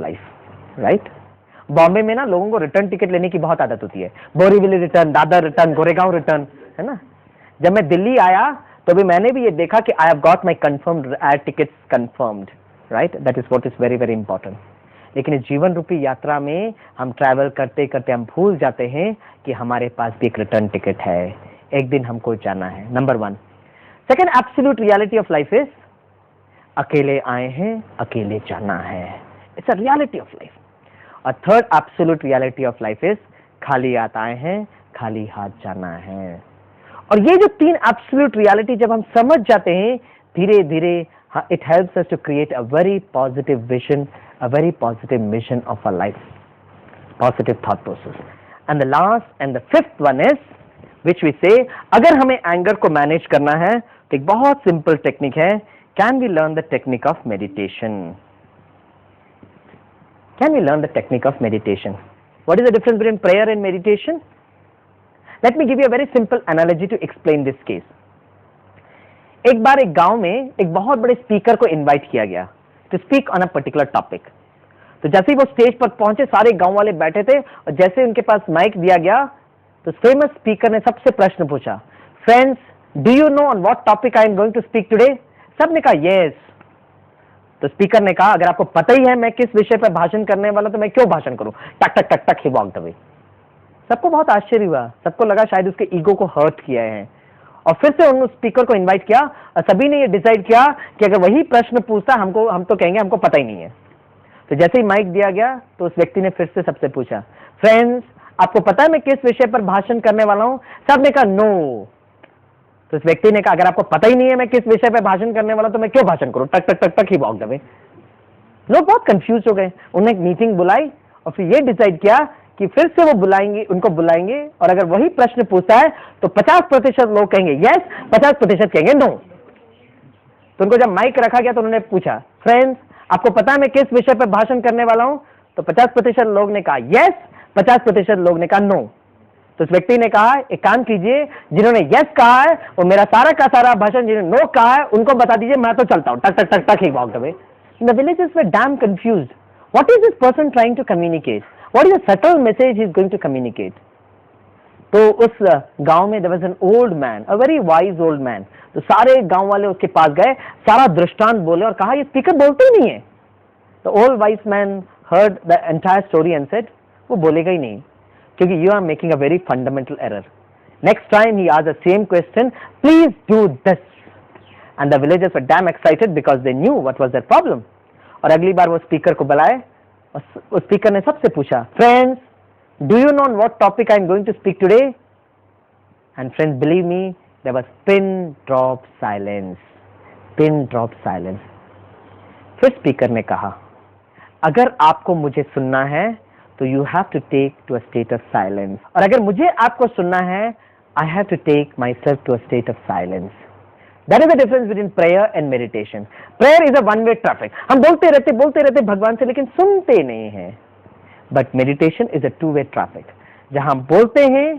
Life, right? Bombay में ना लोगों को रिटर्न टिकट लेने की बहुत आदत होती है, Borivali return, Dadar return, Goregaon return, है ना? जब मैं दिल्ली आया तो भी मैंने भी ये देखा कि आई have got my confirmed air tickets confirmed, right? That is what is very very important. लेकिन इस जीवन रूपी यात्रा में हम ट्रैवल करते करते हम भूल जाते हैं कि हमारे पास भी एक रिटर्न टिकट है, एक दिन हमको जाना है। Number 1। Second absolute reality of life is अकेले आए हैं, अकेले जाना है। It's a reality of life. और third absolute reality of life is खाली हाथ आए हैं, खाली हाथ जाना है। और ये जो 3 एब्सोल्यूट रियलिटी जब हम समझ जाते हैं, धीरे धीरे it helps us to create a very positive vision, a very positive mission of our life, positive thought process. And the last and the fifth one is, which we say, अगर हमें anger को manage करना है तो एक बहुत simple technique है, can we learn the technique of meditation? Can we learn the technique of meditation? What is the difference between prayer and meditation? Let me give you a very simple analogy to explain this case. एक बार एक गांव में एक बहुत बड़े speaker को invite किया गया to speak on a particular topic. तो जैसे ही वो स्टेज पर पहुंचे, सारे गांव वाले बैठे थे और जैसे उनके पास माइक दिया गया तो फेमस स्पीकर ने सबसे प्रश्न पूछा, friends, do you know on what topic I am going to speak today? सबने कहा यस। तो स्पीकर ने कहा, अगर आपको पता ही है मैं किस विषय पर भाषण करने वाला तो मैं क्यों भाषण करूं? टक टक टक टक ही वॉकड अवे। सबको बहुत आश्चर्य हुआ, सबको लगा शायद उसके ईगो को हर्ट किया है। और फिर से उन स्पीकर को इनवाइट किया और सभी ने ये डिसाइड किया कि अगर वही प्रश्न पूछता हम तो कहेंगे हमको पता ही नहीं है। तो जैसे ही माइक दिया गया तो उस व्यक्ति ने फिर से सबसे पूछा, फ्रेंड्स, आपको पता है मैं किस विषय पर भाषण करने वाला हूं? सबने कहा नो। तो उस व्यक्ति ने कहा, अगर आपको पता ही नहीं है मैं किस विषय पर भाषण करने वाला तो मैं क्यों भाषण करूं? टक टक टक टक ही वॉकड अवे। लोग बहुत कंफ्यूज हो गए। उन्होंने एक मीटिंग बुलाई और फिर ये डिसाइड किया कि फिर से वो उनको बुलाएंगे और अगर वही प्रश्न पूछता है तो 50% लोग कहेंगे यस, 50% कहेंगे नो। तो उनको जब माइक रखा गया तो उन्होंने पूछा, फ्रेंड्स, आपको पता है मैं किस विषय पर भाषण करने वाला हूं? तो 50% लोग ने कहा यस, 50% लोग ने कहा नो। तो उस व्यक्ति ने कहा, एक काम कीजिए, जिन्होंने यस कहा है वो मेरा सारा का सारा भाषण, जिन्होंने नो कहा है उनको बता दीजिए, मैं तो चलता हूं। टक टक टक टक he walked away. The villagers were damn confused. What is this person trying to communicate? What is the subtle message he is going to communicate? तो उस गांव में there was an old man, a very wise old man. तो सारे गांव वाले उसके पास गए, सारा दृष्टांत बोले और कहा ये स्पीकर बोलते ही नहीं है। The old wise man heard the entire story and said, वो बोलेगा ही नहीं क्योंकि you are making a very fundamental error. Next time he asked the same question, please do this. And the villagers were damn excited because they knew what was their problem. और अगली बार वो speaker को बुलाए, उस speaker ने सबसे पूछा, friends, do you know on what topic I am going to speak today? And friends, believe me, there was pin drop silence, pin drop silence. फिर स्पीकर ने कहा, अगर आपको मुझे सुनना है तो you have to take to a state of silence, और अगर मुझे आपको सुनना है, I have to take myself to a state of silence. That is the difference between prayer and meditation. Prayer is a one-way traffic. हम बोलते रहते भगवान से, लेकिन सुनते नहीं हैं। But meditation is a two-way traffic. जहाँ हम बोलते हैं,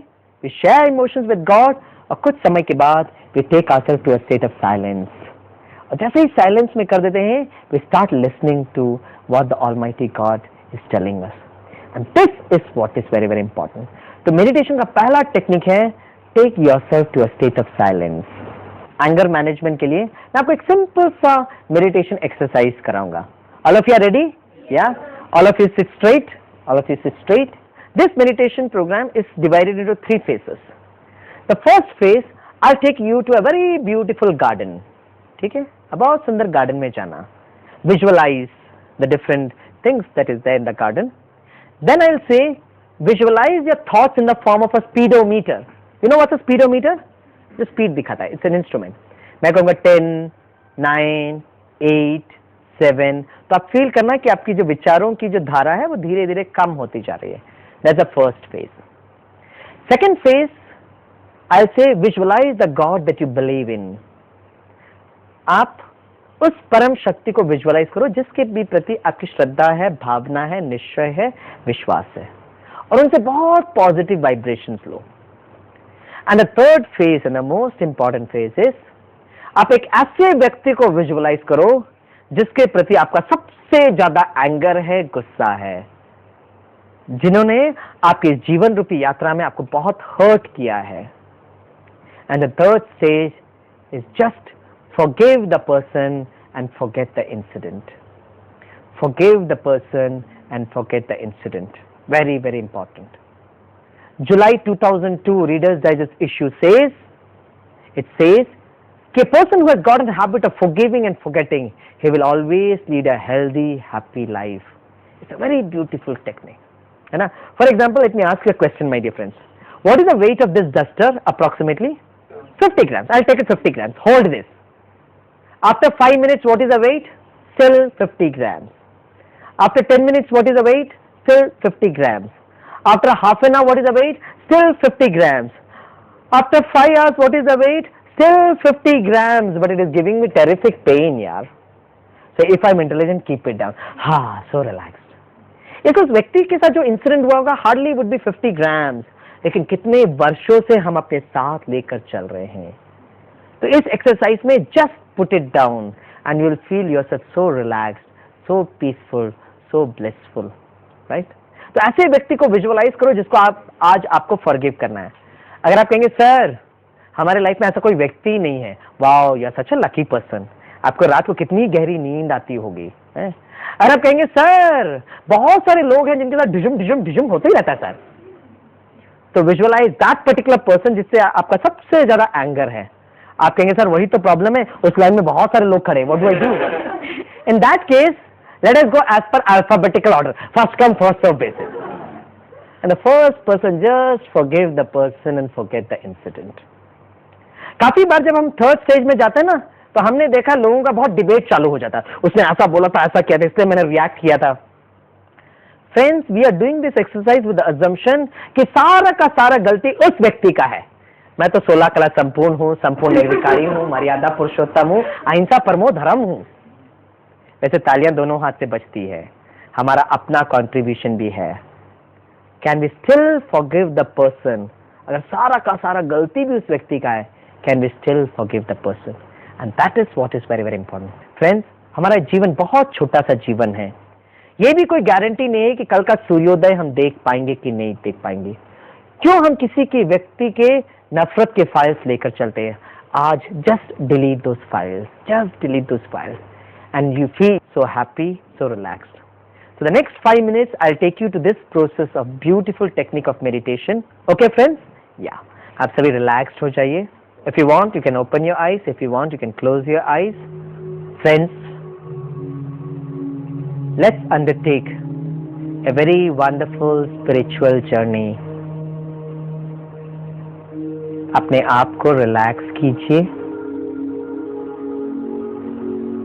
we share emotions with God, और कुछ समय के बाद we take ourselves to a state of silence. और जैसे ही silence में कर देते हैं, we start listening to what the Almighty God is telling us. And this is what is very very important. तो meditation का पहला टेक्निक है, take yourself to a state of silence. Anger management के लिए मैं आपको एक सिंपल सा मेडिटेशन एक्सरसाइज कराऊंगा। All of you are ready? या? All of you sit straight, all of you sit straight. This meditation programme is divided into 3 phases. The first phase, I take you to a very beautiful garden. ठीक है? अब बहुत सुंदर garden में जाना, visualise the different things that is there in the garden. Then I will say visualise your thoughts in the form of a speedometer. You know what's a speedometer? जो speed दिखाता है, इट्स एन इंस्ट्रूमेंट। मैं कहूँगा 10, 9, 8, 7, तो आप feel करना कि आपकी जो विचारों की जो धारा है वो धीरे धीरे कम होती जा रही है। That's the first phase. Second phase, I will say visualise the God that you believe in. आप उस परम शक्ति को विजुअलाइज करो जिसके भी प्रति आपकी श्रद्धा है, भावना है, निश्चय है, विश्वास है, और उनसे बहुत positive vibrations low. And the third phase and the most important phase is, आप एक ऐसे व्यक्ति को विजुअलाइज करो जिसके प्रति आपका सबसे ज्यादा एंगर है, गुस्सा है, जिन्होंने आपके जीवन रूपी यात्रा में आपको बहुत हर्ट किया है. And the third stage is just forgive the person and forget the incident. Forgive the person and forget the incident. Very, very important. July 2002 Reader's Digest issue says, it says, a person who has got in the habit of forgiving and forgetting, he will always lead a healthy, happy life. It's a very beautiful technique. For example, let me ask you a question, my dear friends. What is the weight of this duster approximately? 50 grams. I'll take it 50 grams. Hold this. After 5 minutes, what is the weight? Still 50 grams. After 10 minutes, what is the weight? Still 50 grams. After half an hour, what is the weight? Still 50 grams. After 5 hours, what is the weight? Still 50 grams. But it is giving me terrific pain, yaar. So if I'm intelligent, keep it down. So relaxed. एक उस व्यक्ति के साथ जो incident हुआ होगा, hardly would be 50 grams, लेकिन कितने वर्षों से हम अपने साथ लेकर चल रहे हैं. तो इस एक्सरसाइज में just put it down and you will feel yourself so relaxed, so peaceful, so blissful, right. तो ऐसे व्यक्ति को विजुअलाइज करो जिसको आज आपको फॉरगिव करना है. अगर आप कहेंगे सर हमारे लाइफ में ऐसा कोई व्यक्ति नहीं है, wow you are such a lucky person, आपको रात को कितनी गहरी नींद आती होगी. अगर आप कहेंगे सर बहुत सारे लोग हैं जिनके साथ डिजुम डिजुम डिजुम होते ही रहता है सर, तो विजुअलाइज दैट पर्टिकुलर पर्सन जिससे आपका सबसे ज्यादा एंगर है. आप कहेंगे सर वही तो प्रॉब्लम है, उस लाइन में बहुत सारे लोग खड़े, what do I do? In that case let us go as per alphabetical order, first come first serve basis. And the first person just forgive the person and forget the incident. काफी बार जब हम third stage में जाते हैं ना, तो हमने देखा लोगों का बहुत डिबेट चालू हो जाता है, उसने ऐसा बोला था, ऐसा किया था, इसलिए मैंने रिएक्ट किया था. Friends, we are doing this exercise with the assumption कि सारा का सारा गलती उस व्यक्ति का है. मैं तो 16 कला संपूर्ण हूं, संपूर्ण निर्विकारी हूं, मर्यादा पुरुषोत्तम हूं, अहिंसा परमो धर्म हूं. वैसे तालियां दोनों हाथ से बजती है, हमारा अपना कंट्रीब्यूशन भी है. Can we still forgive the person? अगर सारा का सारा गलती भी उस व्यक्ति का है, can we still forgive the person? And that is what is very very important. Friends, हमारा जीवन बहुत छोटा सा जीवन है. ये भी कोई गारंटी नहीं है कि कल का सूर्योदय हम देख पाएंगे कि नहीं देख पाएंगे. क्यों हम किसी की व्यक्ति के नफरत के फाइल्स लेकर चलते हैं? आज just delete those files, just delete those files and you feel so happy, so relaxed. So the next 5 minutes I'll take you to this process of beautiful technique of meditation. Okay friends? Yeah. आप सभी relaxed हो जाइए. If you want you can open your eyes, if you want you can close your eyes. Friends, let's undertake a very wonderful spiritual journey. अपने आप को relax कीजिए.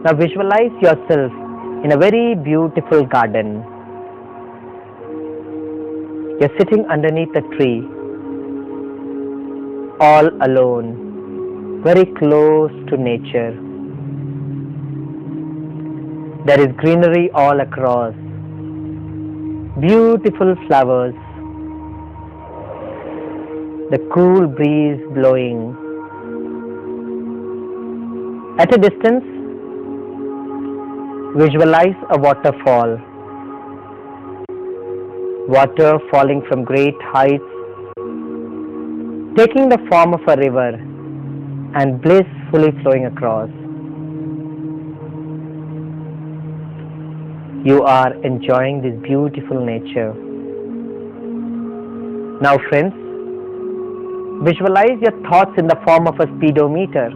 Now visualize yourself in a very beautiful garden. You're sitting underneath a tree, all alone, very close to nature. There is greenery all across, beautiful flowers, the cool breeze blowing. At a distance, visualize a waterfall. Water falling from great heights, taking the form of a river and blissfully flowing across. You are enjoying this beautiful nature. Now friends, visualize your thoughts in the form of a speedometer.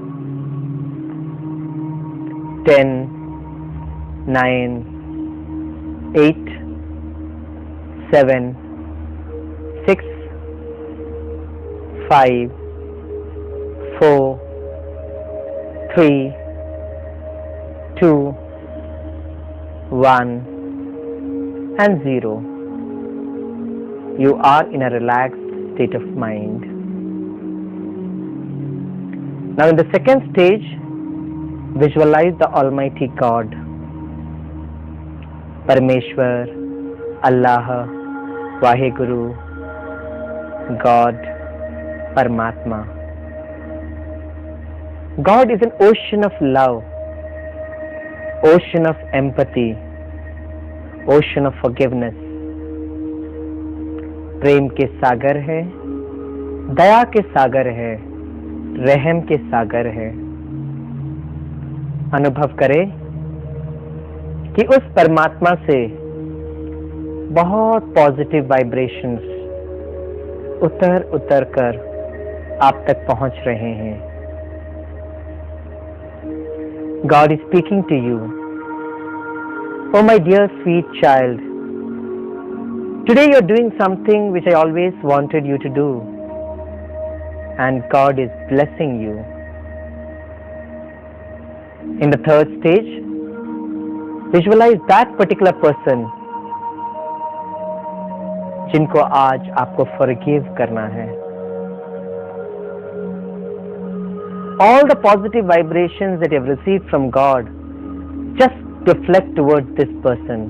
10, 9, 8, 7, 6, 5, 4, 3, 2, 1 and 0. You are in a relaxed state of mind. Now in the second stage, visualize the Almighty God, Parameshwar, Allah, Vaheguru, God, Paramatma. God is an ocean of love. ocean of empathy, ocean of forgiveness. प्रेम के सागर है, दया के सागर है, रहम के सागर है। अनुभव करें कि उस परमात्मा से बहुत पॉजिटिव वाइब्रेशंस उतर उतर कर आप तक पहुंच रहे हैं। God is speaking to you. Oh my dear sweet child, today you are doing something which I always wanted you to do, and God is blessing you. In the third stage, visualize that particular person जिनको आज आपको forgive करना है। All the positive vibrations that you have received from God, just reflect towards this person.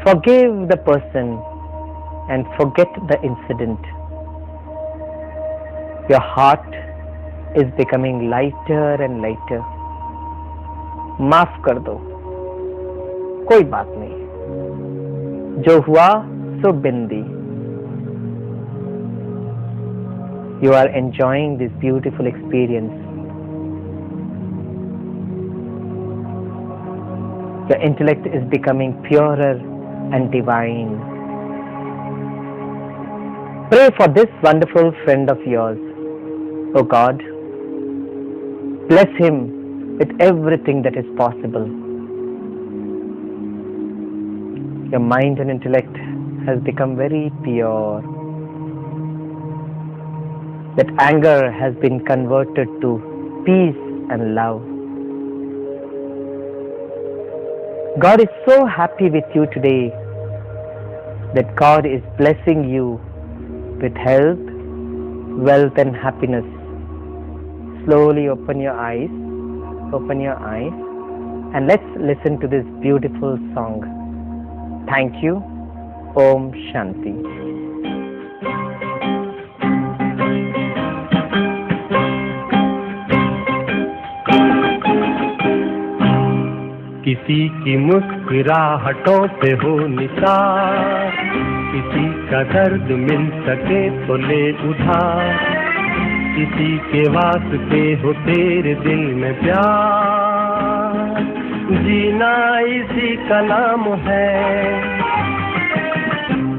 Forgive the person and forget the incident. Your heart is becoming lighter and lighter. माफ कर दो, कोई बात नहीं, जो हुआ सो बिंदी। You are enjoying this beautiful experience. Your intellect is becoming purer and divine. Pray for this wonderful friend of yours. Oh God, bless him with everything that is possible. Your mind and intellect has become very pure. That anger has been converted to peace and love. God is so happy with you today that God is blessing you with health, wealth and happiness. Slowly open your eyes, and let's listen to this beautiful song. Thank you. Om Shanti. किसी की मुस्कुराहटों पे हो निसार, किसी का दर्द मिल सके तो ले उधार, किसी के वास्ते हो तेरे दिल में प्यार, जीना इसी का नाम है।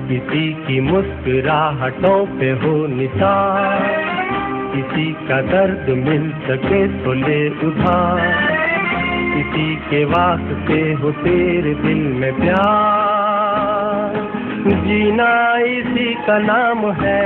किसी की मुस्कुराहटों पे हो निसार, किसी का दर्द मिल सके तो ले उधार, किसी के वास्ते हो तेरे दिल में प्यार, जीना इसी का नाम है।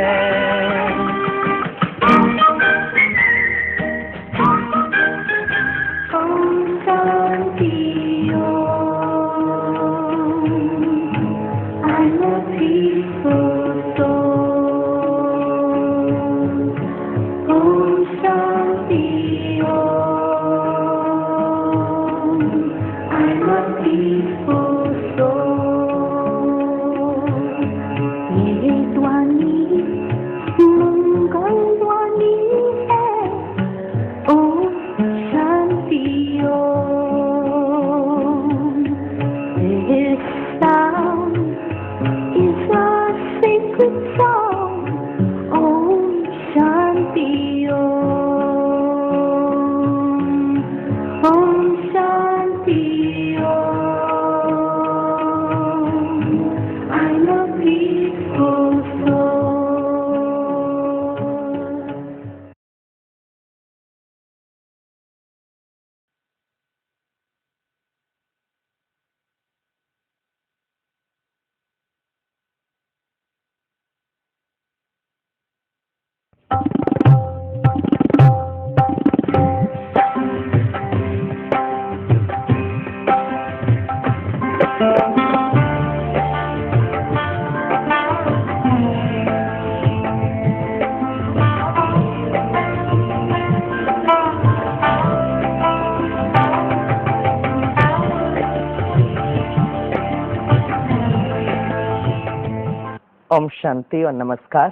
ओम शांति और नमस्कार।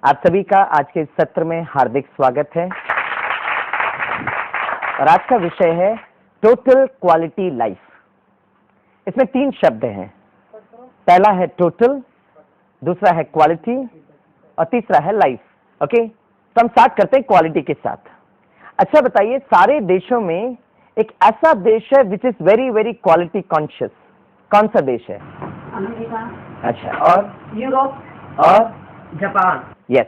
आप सभी का आज के इस सत्र में हार्दिक स्वागत है। और आज का विषय है टोटल क्वालिटी लाइफ। इसमें 3 शब्द हैं, पहला है टोटल, दूसरा है क्वालिटी और तीसरा है लाइफ। ओके, तो हम स्टार्ट करते हैं क्वालिटी के साथ। अच्छा बताइए, सारे देशों में एक ऐसा देश है which is very very quality conscious, कौन सा देश है? अमेरिका, अच्छा, और यूरोप और Japan. Yes,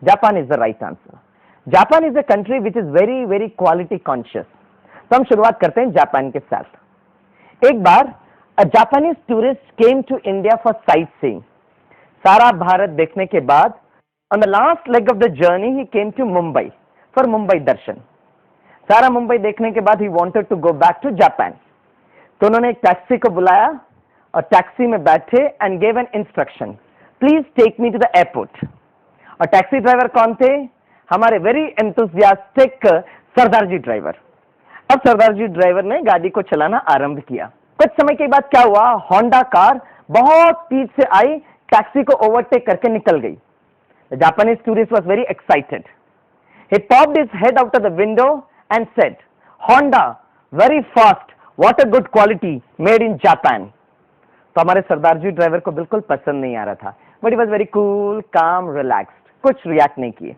Japan is the right answer. Japan is a country which is very very quality conscious. तो हम शुरुआत करते हैं जापान के साथ। एक बार a Japanese tourist came to India for sightseeing. सारा भारत देखने के बाद on the last leg of the journey he came to Mumbai for Mumbai दर्शन। सारा मुंबई देखने के बाद he wanted to go back to Japan. तो उन्होंने एक टैक्सी को बुलाया और टैक्सी में बैठे and gave an instruction, please take me to the airport. और टैक्सी ड्राइवर कौन थे? हमारे very enthusiastic Sardar ji driver. अब सरदार जी ड्राइवर ने गाड़ी को चलाना आरंभ किया। कुछ समय के बाद क्या हुआ, होंडा कार बहुत स्पीड से आई, टैक्सी को ओवरटेक करके निकल गई। The Japanese tourist was very excited. He popped his head out of the window and said, Honda, very fast, what a good quality, made in Japan. तो हमारे सरदार ji driver को बिल्कुल पसंद नहीं आ रहा था, but he was very cool, काम, relaxed, कुछ रिएक्ट नहीं किए।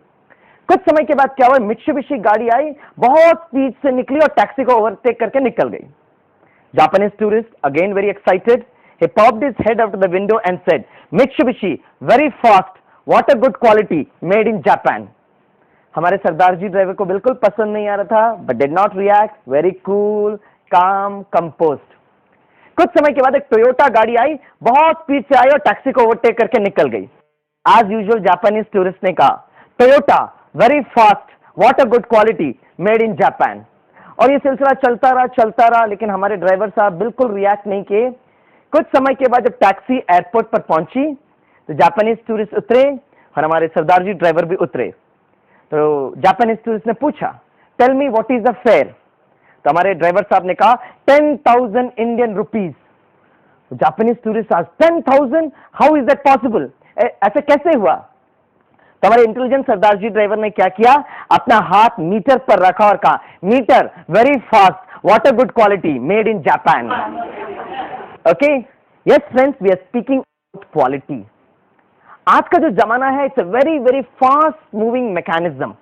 कुछ समय के बाद क्या हुआ, मित्सुबिशी गाड़ी आई, बहुत स्पीड से निकली और टैक्सी को ओवरटेक करके निकल गई। Japanese tourist again very excited, he popped his head out of the window and said, Mitsubishi, very fast, what a good quality, made in Japan. हमारे सरदार जी ड्राइवर को बिल्कुल पसंद नहीं आ रहा था, but did not react, very cool, काम, composed. कुछ समय के बाद एक टोयोटा गाड़ी आई, बहुत स्पीड से आई और टैक्सी को ओवरटेक करके निकल गई। एज यूजुअल जापानीज टूरिस्ट ने कहा, Toyota, very fast, what a good quality, made in Japan. और ये सिलसिला चलता रहा, लेकिन हमारे ड्राइवर साहब बिल्कुल रिएक्ट नहीं किए। कुछ समय के बाद जब टैक्सी एयरपोर्ट पर पहुंची तो जापानीज टूरिस्ट उतरे और हमारे सरदार जी ड्राइवर भी उतरे। तो जापानीज टूरिस्ट ने पूछा, tell me what is the fare. तो हमारे ड्राइवर साहब ने कहा 10,000 इंडियन रुपीज। जापानीज टूरिस्ट आज 10,000, हाउ इज दैट पॉसिबल, ऐसे कैसे हुआ? तो हमारे इंटेलिजेंट सरदार जी ड्राइवर ने क्या किया, अपना हाथ मीटर पर रखा और कहा, meter, very fast, what a good quality, made in Japan. Okay, yes friends, we are speaking about quality. आज का जो जमाना है, it's a very very fast moving mechanism.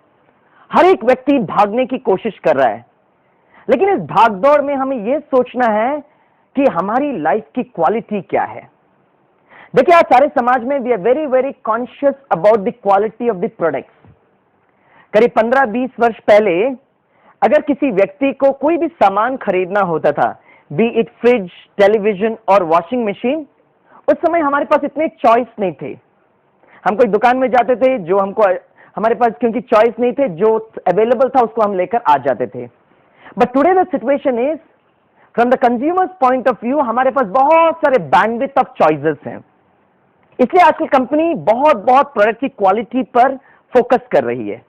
हर एक व्यक्ति भागने की कोशिश कर रहा है, लेकिन इस भागदौड़ में हमें यह सोचना है कि हमारी लाइफ की क्वालिटी क्या है। देखिए, आज सारे समाज में we are very very conscious about the quality of the products. करीब 15-20 वर्ष पहले अगर किसी व्यक्ति को कोई भी सामान खरीदना होता था, बी इट फ्रिज, टेलीविजन और वॉशिंग मशीन, उस समय हमारे पास इतने चॉइस नहीं थे। हम कोई दुकान में जाते थे, जो हमको, हमारे पास क्योंकि चॉइस नहीं थे, जो अवेलेबल था उसको हम लेकर आ जाते थे। But today the situation is, from the consumers point of view, हमारे पास बहुत सारे बैंडविड्थ ऑफ चॉइसेस हैं। इसलिए आजकल कंपनी बहुत प्रोडक्ट की क्वालिटी पर फोकस कर रही है।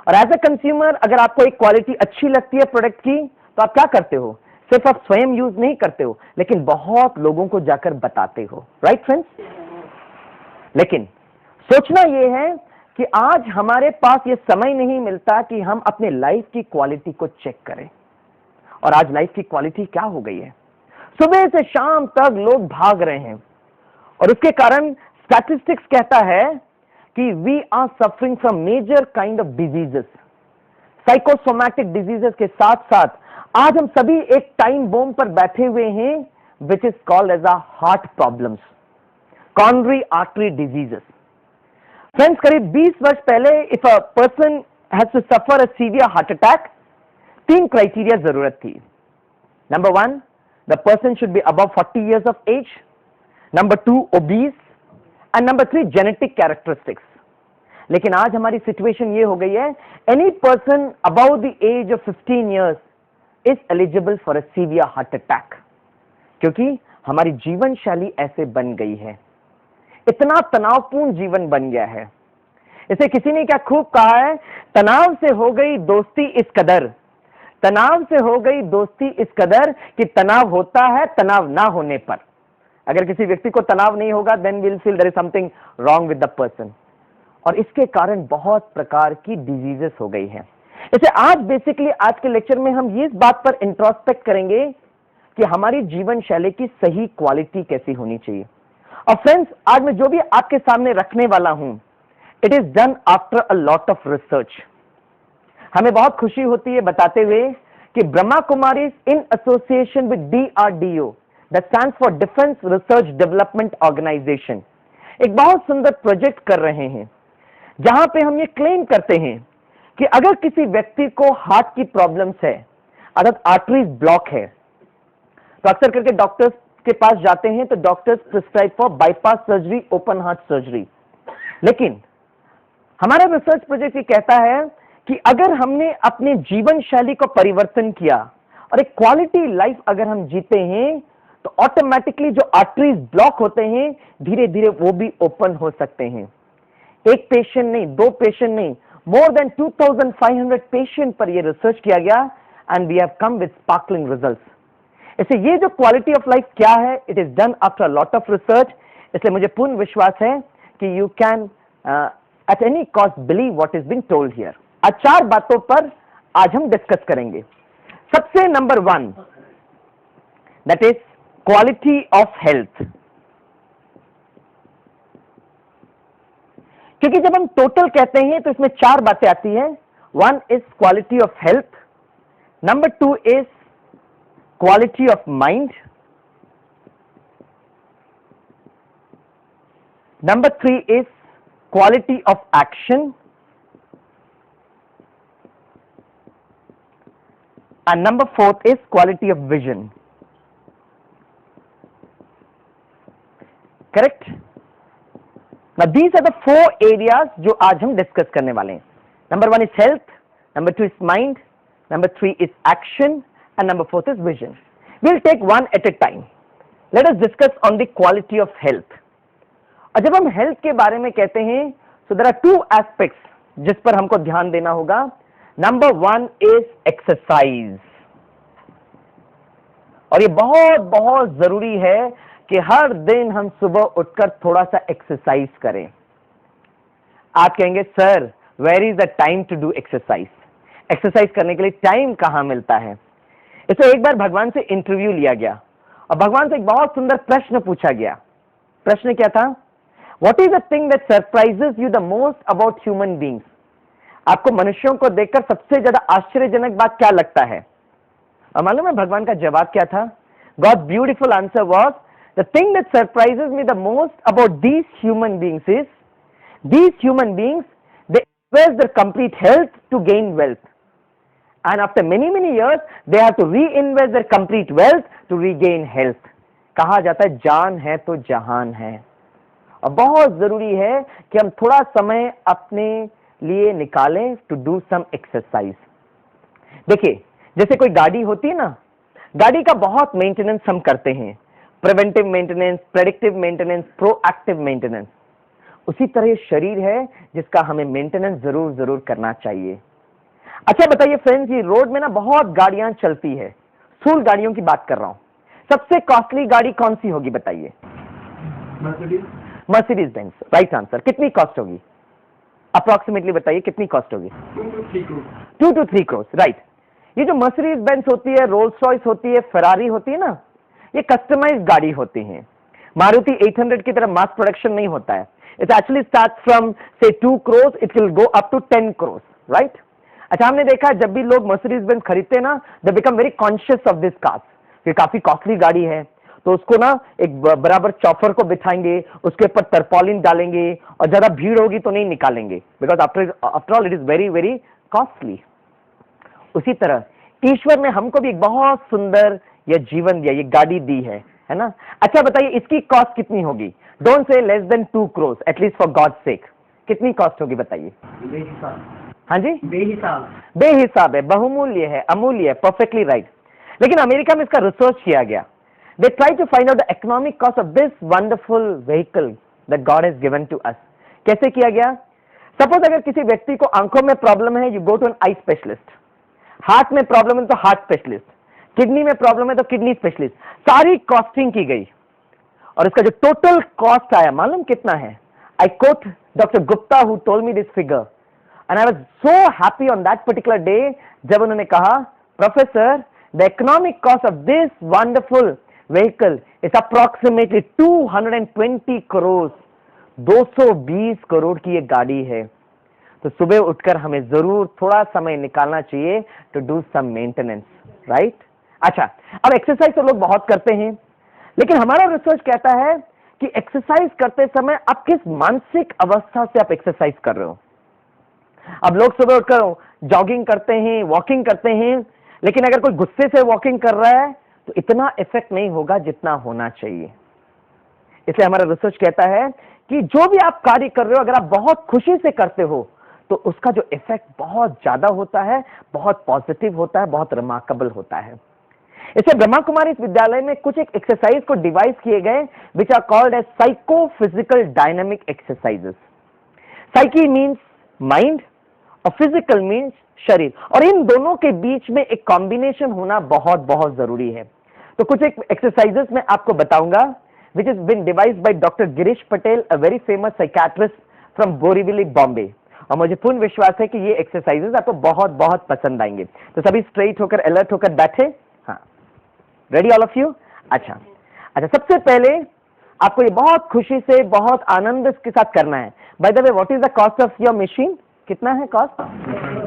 और एज अ कंज्यूमर, अगर आपको एक क्वालिटी अच्छी लगती है प्रोडक्ट की, तो आप क्या करते हो? सिर्फ आप स्वयं यूज नहीं करते हो, लेकिन बहुत लोगों को जाकर बताते हो। Right friends? लेकिन सोचना यह है कि आज हमारे पास यह समय नहीं मिलता कि हम अपने लाइफ की क्वालिटी को चेक करें। और आज लाइफ की क्वालिटी क्या हो गई है, सुबह से शाम तक लोग भाग रहे हैं, और उसके कारण स्टैटिस्टिक्स कहता है कि we are suffering from major kind of diseases, psychosomatic diseases के साथ साथ आज हम सभी एक टाइम बॉम्ब पर बैठे हुए हैं, which is called as a heart problems, coronary artery diseases. Friends, करीब 20 वर्ष पहले if a person has to suffer a severe heart attack, 3 criteria जरूरत थी। Number 1, the person should be above 40 years of age, number 2, obese, and number 3, genetic characteristics. लेकिन आज हमारी situation ये हो गई है, any person above the age of 15 years is eligible for a severe heart attack, क्योंकि हमारी जीवन शैली ऐसे बन गई है, इतना तनावपूर्ण जीवन बन गया है। इसे किसी ने क्या खूब कहा है, तनाव से हो गई दोस्ती इस कदर, तनाव से हो गई दोस्ती इस कदर कि तनाव होता है तनाव ना होने पर। अगर किसी व्यक्ति को तनाव नहीं होगा, then will feel there is something wrong with the person. और इसके कारण बहुत प्रकार की डिजीजेस हो गई हैं। इसे आज बेसिकली आज के लेक्चर में हम ये इस बात पर इंट्रोस्पेक्ट करेंगे कि हमारी जीवन शैली की सही क्वालिटी कैसी होनी चाहिए। और फ्रेंड्स, आज मैं जो भी आपके सामने रखने वाला हूं, it is done after a lot of research. हमें बहुत खुशी होती है बताते हुए कि Brahma Kumari in association with DRDO, that stands for defence research development organisation, एक बहुत सुंदर प्रोजेक्ट कर रहे हैं जहां पे हम ये क्लेम करते हैं कि अगर किसी व्यक्ति को हार्ट की प्रॉब्लम्स है, अर्थात आर्टरीज ब्लॉक है, तो अक्सर करके डॉक्टर्स के पास जाते हैं तो doctors prescribe for bypass surgery, open heart surgery. लेकिन हमारा रिसर्च प्रोजेक्ट ये कहता है कि अगर हमने अपने जीवन शैली को परिवर्तन किया और एक क्वालिटी लाइफ अगर हम जीते हैं, तो ऑटोमेटिकली जो आर्टरीज ब्लॉक होते हैं धीरे धीरे वो भी ओपन हो सकते हैं। एक पेशेंट नहीं, दो पेशेंट नहीं, मोर देन 2500 पेशेंट पर ये रिसर्च किया गया and we have come with sparkling results. इससे ये जो क्वालिटी ऑफ लाइफ क्या है, it is done after lot of research. इसलिए मुझे पूर्ण विश्वास है कि you can at any cost believe what is being told here. आज 4 बातों पर आज हम डिस्कस करेंगे। सबसे number 1, that is quality of health. क्योंकि जब हम टोटल कहते हैं तो इसमें 4 बातें आती हैं। 1 is quality of health, number 2 is quality of mind, number 3 is quality of action, and number 4 is quality of vision. Correct? Now these are the 4 areas जो आज हम डिस्कस करने वाले हैं। Number 1 is health, number 2 is mind, number 3 is action, and number 4 is vision. We'll take one at a time. Let us discuss on the quality of health. और जब हम health के बारे में कहते हैं, so there are 2 aspects जिस पर हमको ध्यान देना होगा। Number 1 is exercise, और ये बहुत बहुत जरूरी है कि हर दिन हम सुबह उठकर थोड़ा सा एक्सरसाइज करें। आप कहेंगे sir, where is the time to do exercise? Exercise करने के लिए टाइम कहां मिलता है? इसे एक बार भगवान से इंटरव्यू लिया गया और भगवान से एक बहुत सुंदर प्रश्न पूछा गया। प्रश्न क्या था? What is the thing that surprises you the most about human beings? आपको मनुष्यों को देखकर सबसे ज्यादा आश्चर्यजनक बात क्या लगता है? और मालूम है भगवान का जवाब क्या था? God's beautiful answer was, the thing that surprises me the most about these human beings is, these human beings they invest their complete health to gain wealth, and after many years they have to reinvest their complete wealth to regain health. कहा जाता है जान है तो जहान है, और बहुत जरूरी है कि हम थोड़ा समय अपने लिए निकालें टू डू सम एक्सरसाइज। देखिए, जैसे कोई गाड़ी होती है ना, गाड़ी का बहुत मेंटेनेंस हम करते हैं, preventive maintenance, predictive maintenance, proactive maintenance. उसी तरह शरीर है जिसका हमें मेंटेनेंस जरूर करना चाहिए। अच्छा बताइए फ्रेंड्स, ये रोड में ना बहुत गाड़ियां चलती है, स्थूल गाड़ियों की बात कर रहा हूं। सबसे कॉस्टली गाड़ी कौन सी होगी बताइए? Mercedes Benz, right answer. कितनी कॉस्ट होगी अप्रोक्सीमेटली बताइए, कितनी कॉस्ट होगी? 2 to 3 crores, राइट। ये जो मर्सिडीज बेंज होती है, रोल्स रॉयस होती है, फेरारी होती है ना, ये कस्टमाइज्ड गाड़ी होती है। मारुति 800 की तरह मास प्रोडक्शन नहीं होता है। इट एक्चुअली स्टार्ट्स फ्रॉम से 2 crores, it will go up to 10 crores, right. अच्छा, हमने देखा जब भी लोग मर्सिडीज बेंज खरीदते हैं ना, they become very conscious of this cars. ये काफी कॉस्टली गाड़ी है, तो उसको ना एक बराबर चौफर को बिठाएंगे, उसके ऊपर तरपॉलिन डालेंगे, और ज्यादा भीड़ होगी तो नहीं निकालेंगे, because after all it is very costly. उसी तरह ईश्वर ने हमको भी एक बहुत सुंदर यह जीवन दिया, ये गाड़ी दी है ना। अच्छा बताइए, इसकी कॉस्ट कितनी होगी? Don't say less than 2 crores, at least for God sake. कितनी कॉस्ट होगी बताइए? हाँ जी, बेहिसाब है, बहुमूल्य है, अमूल्य है, परफेक्टली राइट। लेकिन अमेरिका में इसका रिसर्च किया गया। They try to find out the economic cost of this wonderful vehicle that God has given to us. कैसे किया गया? सपोज अगर किसी व्यक्ति को आंखों में प्रॉब्लम है, you go to an eye specialist. Heart में प्रॉब्लम है तो हार्ट स्पेशलिस्ट, किडनी में प्रॉब्लम है तो किडनी स्पेशलिस्ट। सारी कॉस्टिंग की गई और इसका जो टोटल कॉस्ट आया मालूम कितना है? I quote doctor Gupta who told me this figure. And I was so happy on that particular day जब उन्होंने कहा, professor, the economic cost of this wonderful vehicle is approximately 220 crore, 220 crore की ये गाड़ी है। तो सुबह उठकर हमें जरूर थोड़ा समय निकालना चाहिए to do some maintenance, right? अच्छा, अब एक्सरसाइज तो लोग बहुत करते हैं, लेकिन हमारा रिसर्च कहता है कि एक्सरसाइज करते समय आप किस मानसिक अवस्था से आप एक्सरसाइज कर रहे हो। अब लोग सुबह उठकर जॉगिंग करते हैं, वॉकिंग करते हैं, लेकिन अगर कोई गुस्से से वॉकिंग कर रहा है तो इतना इफेक्ट नहीं होगा जितना होना चाहिए। इसलिए हमारा रिसर्च कहता है कि जो भी आप कार्य कर रहे हो, अगर आप बहुत खुशी से करते हो तो उसका जो इफेक्ट बहुत ज्यादा होता है, बहुत पॉजिटिव होता है, बहुत रिमार्केबल होता है। इससे ब्रह्मा कुमारी विद्यालय में कुछ एक एक्सरसाइज को डिवाइस किए गए which are called as psycho physical dynamic exercises. Psyche means mind और फिजिकल मीन्स शरीर, और इन दोनों के बीच में एक कॉम्बिनेशन होना बहुत बहुत जरूरी है। तो कुछ एक एक्सरसाइजेस मैं आपको बताऊंगा which is been devised by doctor Girish Patel, a very famous psychiatrist from Borivali, Bombay. और मुझे पूर्ण विश्वास है कि ये एक्सरसाइजेस आपको बहुत बहुत पसंद आएंगे। तो सभी स्ट्रेट होकर, अलर्ट होकर बैठे। हाँ, रेडी ऑल ऑफ यू? अच्छा, सबसे पहले आपको ये बहुत खुशी से, बहुत आनंद के साथ करना है। By the way, what is the cost of your machine? कितना है कॉस्ट?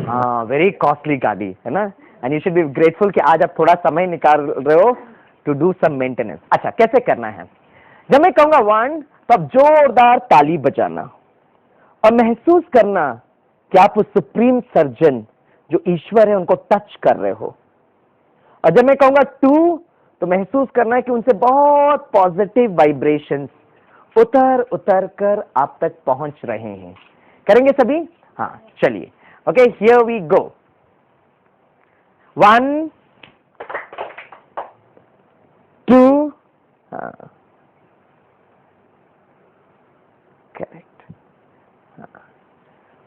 हाँ, वेरी कॉस्टली गाड़ी है ना, and you should be grateful कि आज आप थोड़ा समय निकाल रहे हो टू डू सम मेंटेनेंस। अच्छा, कैसे करना है? जब मैं कहूंगा 1 तो आप जोरदार ताली बजाना और महसूस करना कि आप उस सुप्रीम सर्जन जो ईश्वर है उनको टच कर रहे हो। और जब मैं कहूंगा 2 तो महसूस करना है कि उनसे बहुत पॉजिटिव वाइब्रेशंस उतर उतर कर आप तक पहुंच रहे हैं। करेंगे सभी? हाँ, चलिए। Okay, here we go. 1 2, correct.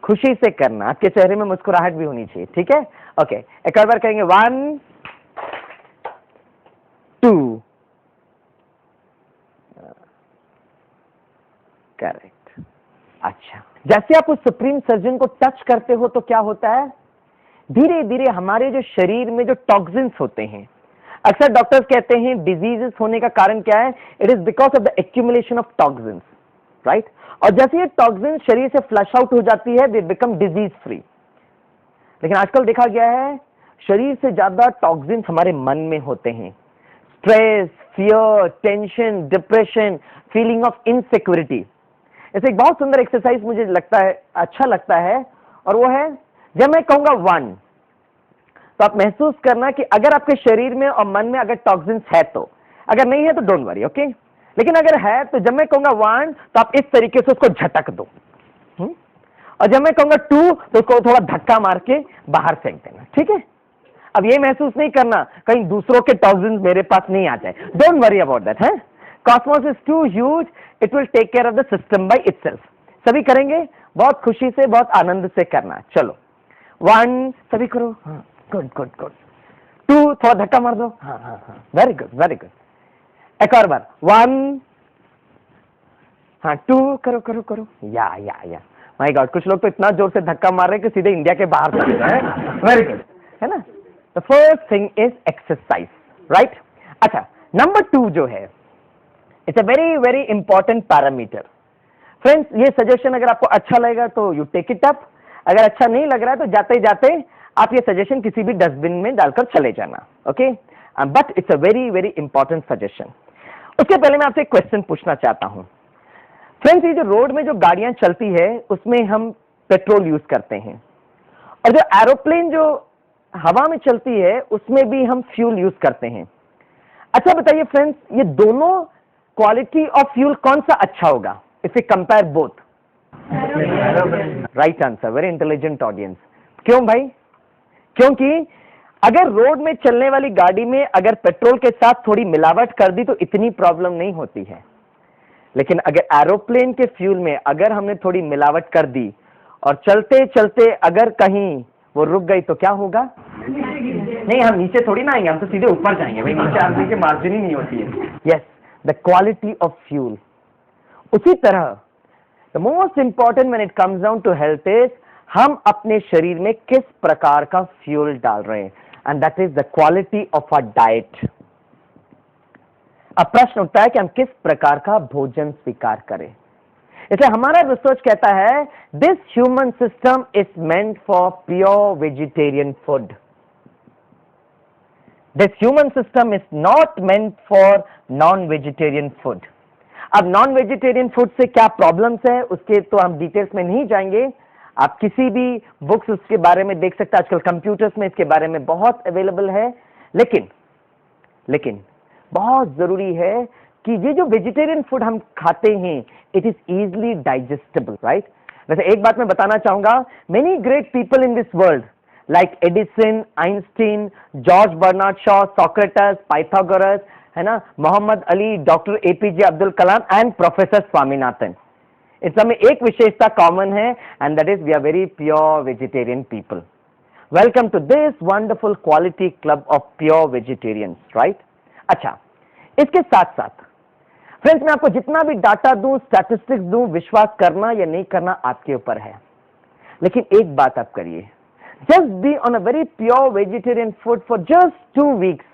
खुशी से करना, आपके चेहरे में मुस्कुराहट भी होनी चाहिए, ठीक है? ओके, एक और बार करेंगे। 1 2, करेक्ट। अच्छा, जैसे आप उस सुप्रीम सर्जन को टच करते हो तो क्या होता है? धीरे धीरे हमारे जो शरीर में जो टॉक्सिन्स होते हैं, अक्सर डॉक्टर्स कहते हैं डिजीजेस होने का कारण क्या है? It is because of the accumulation of toxins, right? और जैसे ये टॉक्सिन्स शरीर से फ्लश आउट हो जाती है, दे बिकम डिजीज फ्री। लेकिन आजकल देखा गया है शरीर से ज्यादा टॉक्सिन्स हमारे मन में होते हैं। Stress, fear, tension, depression, feeling of insecurity. ऐसे एक बहुत सुंदर एक्सरसाइज मुझे लगता है, अच्छा लगता है, और वो है जब मैं कहूंगा 1 तो आप महसूस करना कि अगर आपके शरीर में और मन में अगर टॉक्सिन्स है तो, अगर नहीं है तो डोंट वरी, ओके? लेकिन अगर है तो जब मैं कहूंगा 1 तो आप इस तरीके से उसको झटक दो, और जब मैं कहूंगा 2 तो उसको थोड़ा धक्का मार के बाहर फेंक देना, ठीक है? अब ये महसूस नहीं करना कहीं दूसरों के टॉक्सिन्स मेरे पास नहीं आ जाए। डोंट वरी अबाउट दैट, है? Cosmos is too huge, it will take care of the system by itself. सभी करेंगे, बहुत खुशी से, बहुत आनंद से करना। चलो, 1 सभी करो। हाँ, गुड गुड गुड। 2 थोड़ा धक्का मार दो। हाँ हाँ हाँ, वेरी गुड वेरी गुड। एक और बार 1, हाँ 2 करो करो करो। या माय गॉड, कुछ लोग तो इतना जोर से धक्का मार रहे हैं कि सीधे इंडिया के बाहर चले गए। वेरी गुड, है ना? The first thing is exercise, right? अच्छा, नंबर 2 जो है, it's a very very important parameter. Friends, ये सजेशन अगर आपको अच्छा लगेगा तो यू टेक इट अप, अगर अच्छा नहीं लग रहा है तो जाते जाते आप ये सजेशन किसी भी डस्टबिन में डालकर चले जाना, okay? But it's a very very important suggestion. उसके पहले मैं आपसे एक क्वेश्चन पूछना चाहता हूं। फ्रेंड्स, ये जो रोड में जो गाड़ियां चलती है उसमें हम पेट्रोल यूज करते हैं, और जो एरोप्लेन जो हवा में चलती है उसमें भी हम फ्यूल यूज करते हैं। अच्छा बताइए फ्रेंड्स, ये दोनों क्वालिटी ऑफ फ्यूल कौन सा अच्छा होगा if we compare both? Right answer, very intelligent audience. क्यों भाई? क्योंकि अगर रोड में चलने वाली गाड़ी में अगर पेट्रोल के साथ थोड़ी मिलावट कर दी तो इतनी प्रॉब्लम नहीं होती है, लेकिन अगर एरोप्लेन के फ्यूल में अगर हमने थोड़ी मिलावट कर दी और चलते चलते अगर कहीं वो रुक गई तो क्या होगा? नहीं, हम नीचे थोड़ी ना आएंगे, हम तो सीधे ऊपर जाएंगे भाई, नीचे आने की मार्जिन ही नहीं होती है। Yes, the quality of fuel. उसी तरह the most important when it comes down to health is हम अपने शरीर में किस प्रकार का फ्यूल डाल रहे हैं, and that is the quality of a diet. अब प्रश्न उठता है कि हम किस प्रकार का भोजन स्वीकार करें। इसलिए हमारा रिसर्च कहता है this human system is meant for pure vegetarian food. This human system is not meant for non vegetarian food. अब नॉन वेजिटेरियन फूड से क्या प्रॉब्लम्स है उसके तो हम डिटेल्स में नहीं जाएंगे, आप किसी भी बुक्स उसके बारे में देख सकते हैं, आजकल कंप्यूटर्स में इसके बारे में बहुत अवेलेबल है। लेकिन बहुत जरूरी है कि ये जो वेजिटेरियन फूड हम खाते हैं it is easily digestible, right. वैसे एक बात मैं बताना चाहूंगा, many great people in this world like Edison, Einstein, George Bernard Shaw, Socrates, Pythagoras, है ना, Muhammad Ali, doctor APJ Abdul Kalam and professor Swaminathan, इन सब में एक विशेषता कॉमन है, and that is we are very pure vegetarian people. Welcome to this wonderful quality club of pure vegetarians, right. अच्छा, इसके साथ साथ फ्रेंड्स मैं आपको जितना भी डाटा दूं, स्टैटिस्टिक्स दूं, विश्वास करना या नहीं करना आपके ऊपर है, लेकिन एक बात आप करिए, just be on a very pure vegetarian food for just 2 weeks.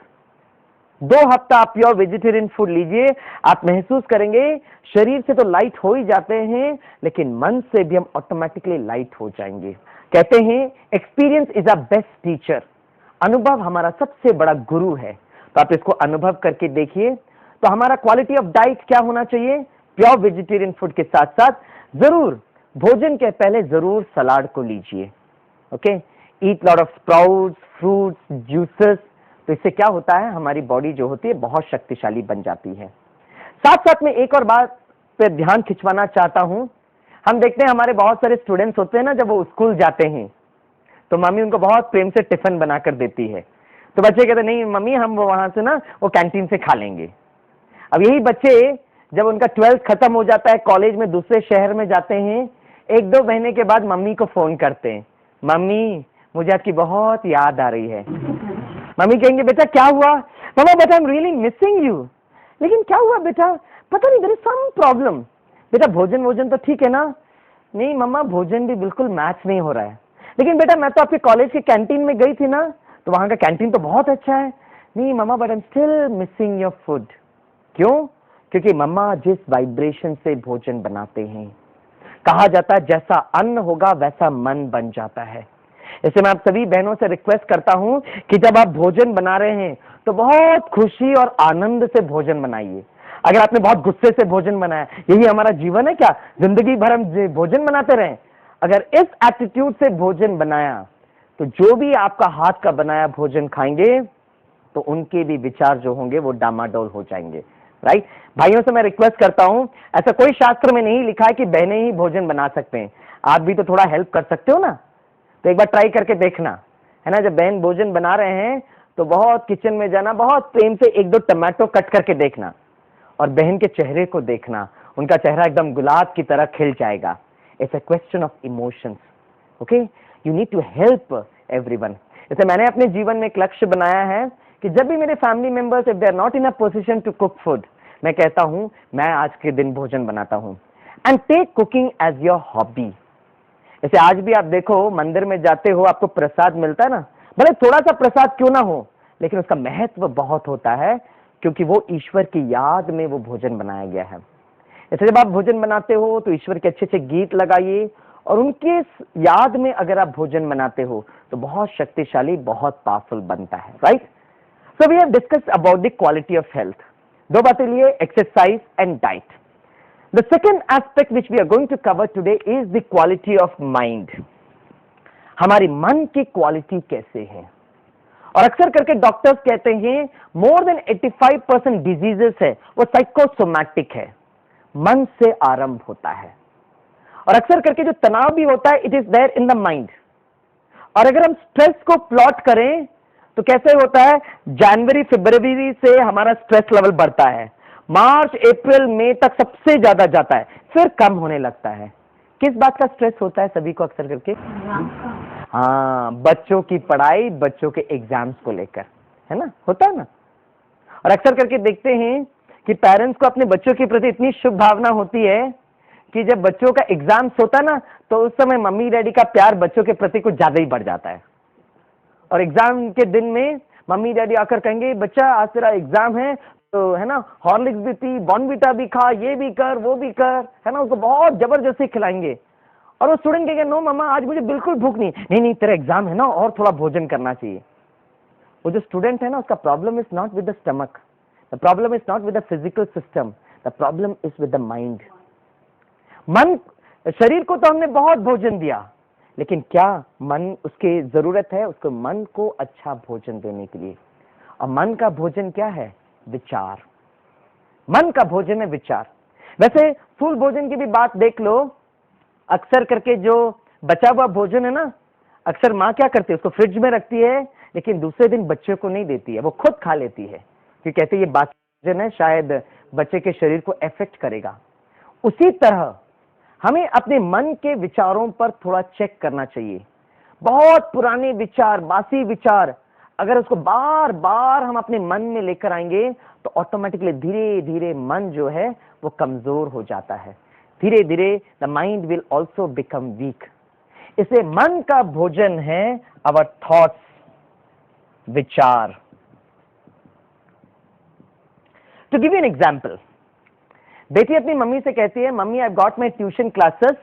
2 हफ्ता आप प्योर वेजिटेरियन फूड लीजिए, आप महसूस करेंगे शरीर से तो लाइट हो ही जाते हैं, लेकिन मन से भी हम ऑटोमेटिकली लाइट हो जाएंगे। कहते हैं experience is a best teacher, अनुभव हमारा सबसे बड़ा गुरु है। तो आप इसको अनुभव करके देखिए। तो हमारा क्वालिटी ऑफ डाइट क्या होना चाहिए, प्योर वेजिटेरियन फूड के साथ साथ जरूर भोजन के पहले जरूर सलाद को लीजिए, okay. Eat lot of sprouts, fruits, juices. तो इससे क्या होता है, हमारी बॉडी जो होती है बहुत शक्तिशाली बन जाती है। साथ साथ में एक और बात पे ध्यान खिंचवाना चाहता हूं, हम देखते हैं हमारे बहुत सारे स्टूडेंट्स होते हैं ना, जब वो स्कूल जाते हैं तो मम्मी उनको बहुत प्रेम से टिफिन बनाकर देती है, तो बच्चे कहते नहीं मम्मी हम वहां से ना वो कैंटीन से खा लेंगे। अब यही बच्चे जब उनका 12th खत्म हो जाता है, कॉलेज में दूसरे शहर में जाते हैं, 1-2 महीने के बाद मम्मी को फोन करते हैं, मम्मी मुझे आपकी बहुत याद आ रही है। मम्मी कहेंगे बेटा क्या हुआ, मम्मा बेटा I am really missing you. लेकिन क्या हुआ बेटा, पता नहीं देयर इज सम प्रॉब्लम। बेटा भोजन तो ठीक है ना, नहीं मम्मा भोजन भी बिल्कुल मैच नहीं हो रहा है। लेकिन बेटा मैं तो आपके कॉलेज के कैंटीन में गई थी ना, तो वहां का कैंटीन तो बहुत अच्छा है। नहीं mama but I am still missing your food. क्यों? क्योंकि मम्मा जिस वाइब्रेशन से भोजन बनाते हैं, कहा जाता है जैसा अन्न होगा वैसा मन बन जाता है। इसलिए मैं आप सभी बहनों से रिक्वेस्ट करता हूं कि जब आप भोजन बना रहे हैं तो बहुत खुशी और आनंद से भोजन बनाइए। अगर आपने बहुत गुस्से से भोजन बनाया, यही हमारा जीवन है क्या, जिंदगी भर हम भोजन बनाते रहें? अगर इस एटीट्यूड से भोजन बनाया तो जो भी आपका हाथ का बनाया भोजन खाएंगे तो उनके भी विचार जो होंगे वो डामाडोल हो जाएंगे, राइट। भाइयों से मैं रिक्वेस्ट करता हूं, ऐसा कोई शास्त्र में नहीं लिखा है कि बहनें ही भोजन बना सकते हैं, आप भी तो थोड़ा हेल्प कर सकते हो ना। तो एक बार ट्राई करके देखना, है ना। जब बहन भोजन बना रहे हैं तो बहुत किचन में जाना, बहुत प्रेम से 1-2 टमाटो कट करके देखना और बहन के चेहरे को देखना, उनका चेहरा एकदम गुलाब की तरह खिल जाएगा। It's a question of emotions, okay. You need to help everyone. जैसे मैंने अपने जीवन में एक लक्ष्य बनाया है कि जब भी मेरे family members if they are not in a position to cook food, मैं कहता हूं मैं आज के दिन भोजन बनाता हूं, and take cooking as your hobby. जैसे आज भी आप देखो मंदिर में जाते हो, आपको प्रसाद मिलता है ना, भले थोड़ा सा प्रसाद क्यों ना हो, लेकिन उसका महत्व बहुत होता है क्योंकि वो ईश्वर की याद में वो भोजन बनाया गया है। इसलिए जब आप भोजन बनाते हो तो ईश्वर के अच्छे अच्छे गीत लगाइए और उनके याद में अगर आप भोजन बनाते हो तो बहुत शक्तिशाली, बहुत पावरफुल बनता है, right. So we have discussed about the quality of health. 2 बातें लिए, exercise and diet. The second aspect which we are going to cover today is the quality of mind. हमारी मन की क्वालिटी कैसे है। और अक्सर करके डॉक्टर्स कहते हैं मोर देन 85% डिजीजेस है वो साइकोसोमैटिक है, मन से आरंभ होता है। और अक्सर करके जो तनाव भी होता है it is there in the mind. और अगर हम स्ट्रेस को प्लॉट करें तो कैसे होता है, जनवरी फरवरी से हमारा स्ट्रेस लेवल बढ़ता है, मार्च अप्रैल मई तक सबसे ज्यादा जाता है, फिर कम होने लगता है। किस बात का स्ट्रेस होता है सभी को अक्सर करके? हाँ, बच्चों की पढ़ाई, बच्चों के एग्जाम्स को लेकर, है ना, होता है ना। और अक्सर करके देखते हैं कि पेरेंट्स को अपने बच्चों के प्रति इतनी शुभ भावना होती है कि जब बच्चों का एग्जाम्स होता ना तो उस समय मम्मी डैडी का प्यार बच्चों के प्रति कुछ ज्यादा ही बढ़ जाता है। और एग्जाम के दिन में मम्मी डैडी आकर कहेंगे बच्चा आज तेरा एग्जाम है तो है ना, हॉर्लिक्स भी पी, बॉर्नविटा भी खा, ये भी कर वो भी कर, है ना, उसको बहुत जबरदस्ती खिलाएंगे। और वो स्टूडेंट कहेंगे नो मम्मा आज मुझे बिल्कुल भूख नहीं नहीं तेरा एग्जाम है ना और थोड़ा भोजन करना चाहिए। वो जो स्टूडेंट है ना उसका problem is not with the stomach, the problem is not with the physical system, the problem is with the mind. मन, शरीर को तो हमने बहुत भोजन दिया, लेकिन क्या मन उसके जरूरत है उसको मन को अच्छा भोजन देने के लिए। और मन का भोजन क्या है? विचार। मन का भोजन है विचार। वैसे फूल भोजन की भी बात देख लो, अक्सर करके जो बचा हुआ भोजन है ना, अक्सर माँ क्या करती है उसको फ्रिज में रखती है, लेकिन दूसरे दिन बच्चे को नहीं देती है, वो खुद खा लेती है क्योंकि कहते ये बासी भोजन है, शायद बच्चे के शरीर को इफेक्ट करेगा। उसी तरह हमें अपने मन के विचारों पर थोड़ा चेक करना चाहिए। बहुत पुराने विचार, बासी विचार, अगर उसको बार बार हम अपने मन में लेकर आएंगे तो ऑटोमेटिकली धीरे धीरे मन जो है वो कमजोर हो जाता है। धीरे धीरे the mind will also become weak. इसे मन का भोजन है आवर थॉट्स, विचार। To give you an example, बेटी अपनी मम्मी से कहती है mummy I got my tuition classes,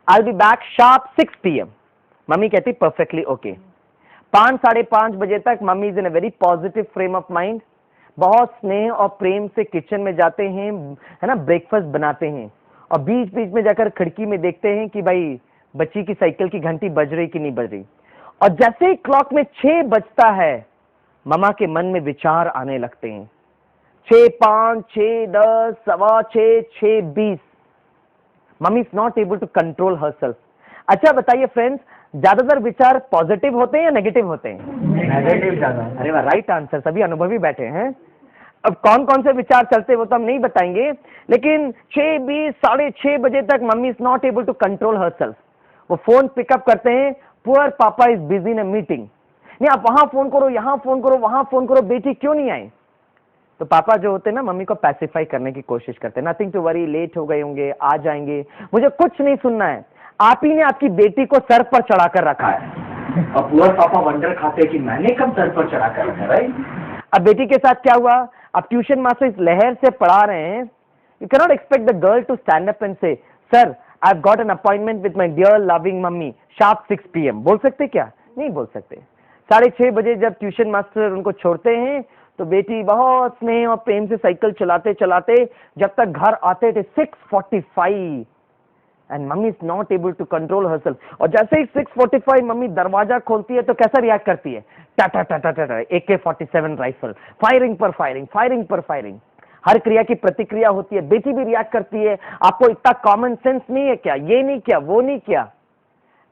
I will be back sharp 6 PM। Mummy कहती परफेक्टली ओके। 5 साढ़े 5 बजे तक mummy is in a very positive frame of mind, बहुत स्नेह और प्रेम से किचन में जाते हैं, है ना, ब्रेकफास्ट बनाते हैं और बीच बीच में जाकर खिड़की में देखते हैं कि भाई बच्ची की साइकिल की घंटी बज रही कि नहीं बज रही। और जैसे ही क्लॉक में 6 बजता है मम्मा के मन में विचार आने लगते हैं। 6, 5, 6, 10, 6:15, 6:20। Mummy is not able to control herself. अच्छा बताइए फ्रेंड्स, ज्यादातर विचार पॉजिटिव होते हैं या नेगेटिव होते हैं? नेगेटिव ज्यादा। अरे वाह, राइट आंसर। सभी अनुभवी बैठे हैं। अब कौन कौन से विचार चलते हैं वो तो हम नहीं बताएंगे, लेकिन 6:20, 6:30 बजे तक mummy is not able to control herself. वो फोन पिकअप करते हैं, poor papa is busy in a meeting. नहीं आप वहां फोन करो, यहां फोन करो, वहां फोन करो, बेटी क्यों नहीं आई? तो पापा जो होते हैं ना मम्मी को पैसिफाई करने की कोशिश करते हैं, नथिंग टू वरी, लेट हो गए होंगे, आ जाएंगे, मुझे कुछ नहीं सुनना है। आप ही ने आपकी बेटी को सर पर चढ़ाकर रखा है और पुअर पापा वंडर खाते कि मैंने कब सर पर चढ़ा कर रखा है, राइट? अब बेटी के साथ क्या हुआ? अब ट्यूशन मास्टर इस लहर से पढ़ा रहे हैं, you can not expect the girl to stand up and say sir I have got an appointment with my dear loving mummy sharp 6 PM। बोल सकते क्या? नहीं बोल सकते। 6:30 बजे जब ट्यूशन मास्टर उनको छोड़ते हैं तो बेटी बहुत स्नेह और प्रेम से साइकिल चलाते चलाते जब तक घर आते थे 6:45 and mummy is not able to control herself. और जैसे ही 6:45 मम्मी दरवाजा खोलती है तो कैसा रिएक्ट करती है? टा टा टा टा टा, AK-47 राइफल, फायरिंग पर फायरिंग, फायरिंग पर फायरिंग। हर क्रिया की प्रतिक्रिया होती है, बेटी भी रिएक्ट करती है। आपको इतना कॉमन सेंस नहीं है क्या? ये नहीं किया, वो नहीं किया।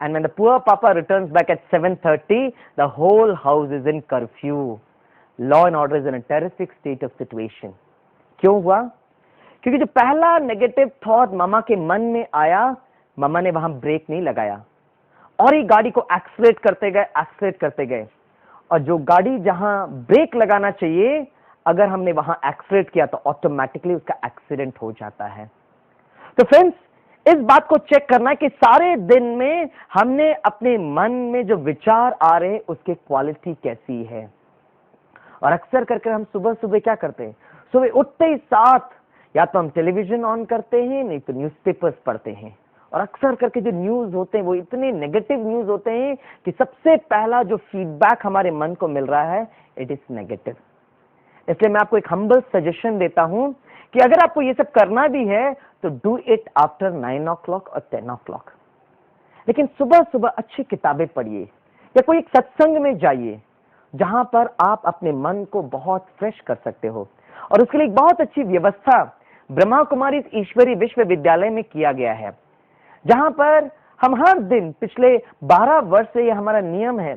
And when the poor papa returns back at 7:30, the whole house is in curfew. Law and order is in a terrific state of situation. क्यों हुआ? क्योंकि जो पहला नेगेटिव थॉट मामा के मन में आया, मामा ने वहां ब्रेक नहीं लगाया और ही गाड़ी को एक्सलेट करते गए। और जो गाड़ी जहां ब्रेक लगाना चाहिए, अगर हमने वहां एक्सलेट किया तो ऑटोमेटिकली उसका एक्सीडेंट हो जाता है। तो फ्रेंड्स, इस बात को चेक करना है कि सारे दिन में हमने अपने मन में जो विचार आ रहे हैं उसकी क्वालिटी कैसी है। और अक्सर करके हम सुबह सुबह क्या करते हैं? सुबह उठते ही साथ या तो हम टेलीविजन ऑन करते हैं, नहीं तो न्यूज़पेपर्स पढ़ते हैं। और अक्सर करके जो न्यूज़ होते हैं वो इतने नेगेटिव न्यूज़ होते हैं कि सबसे पहला जो फीडबैक हमारे मन को मिल रहा है इट इज नेगेटिव। इसलिए मैं आपको एक हम्बल सजेशन देता हूं कि अगर आपको ये सब करना भी है तो डू इट आफ्टर 9 o'clock और 10 o'clock। लेकिन सुबह सुबह अच्छी किताबें पढ़िए या कोई एक सत्संग में जाइए जहां पर आप अपने मन को बहुत फ्रेश कर सकते हो। और उसके लिए एक बहुत अच्छी व्यवस्था ब्रह्मा कुमारी ईश्वरी विश्वविद्यालय में किया गया है, जहां पर हम हर दिन पिछले 12 वर्ष से ये हमारा नियम है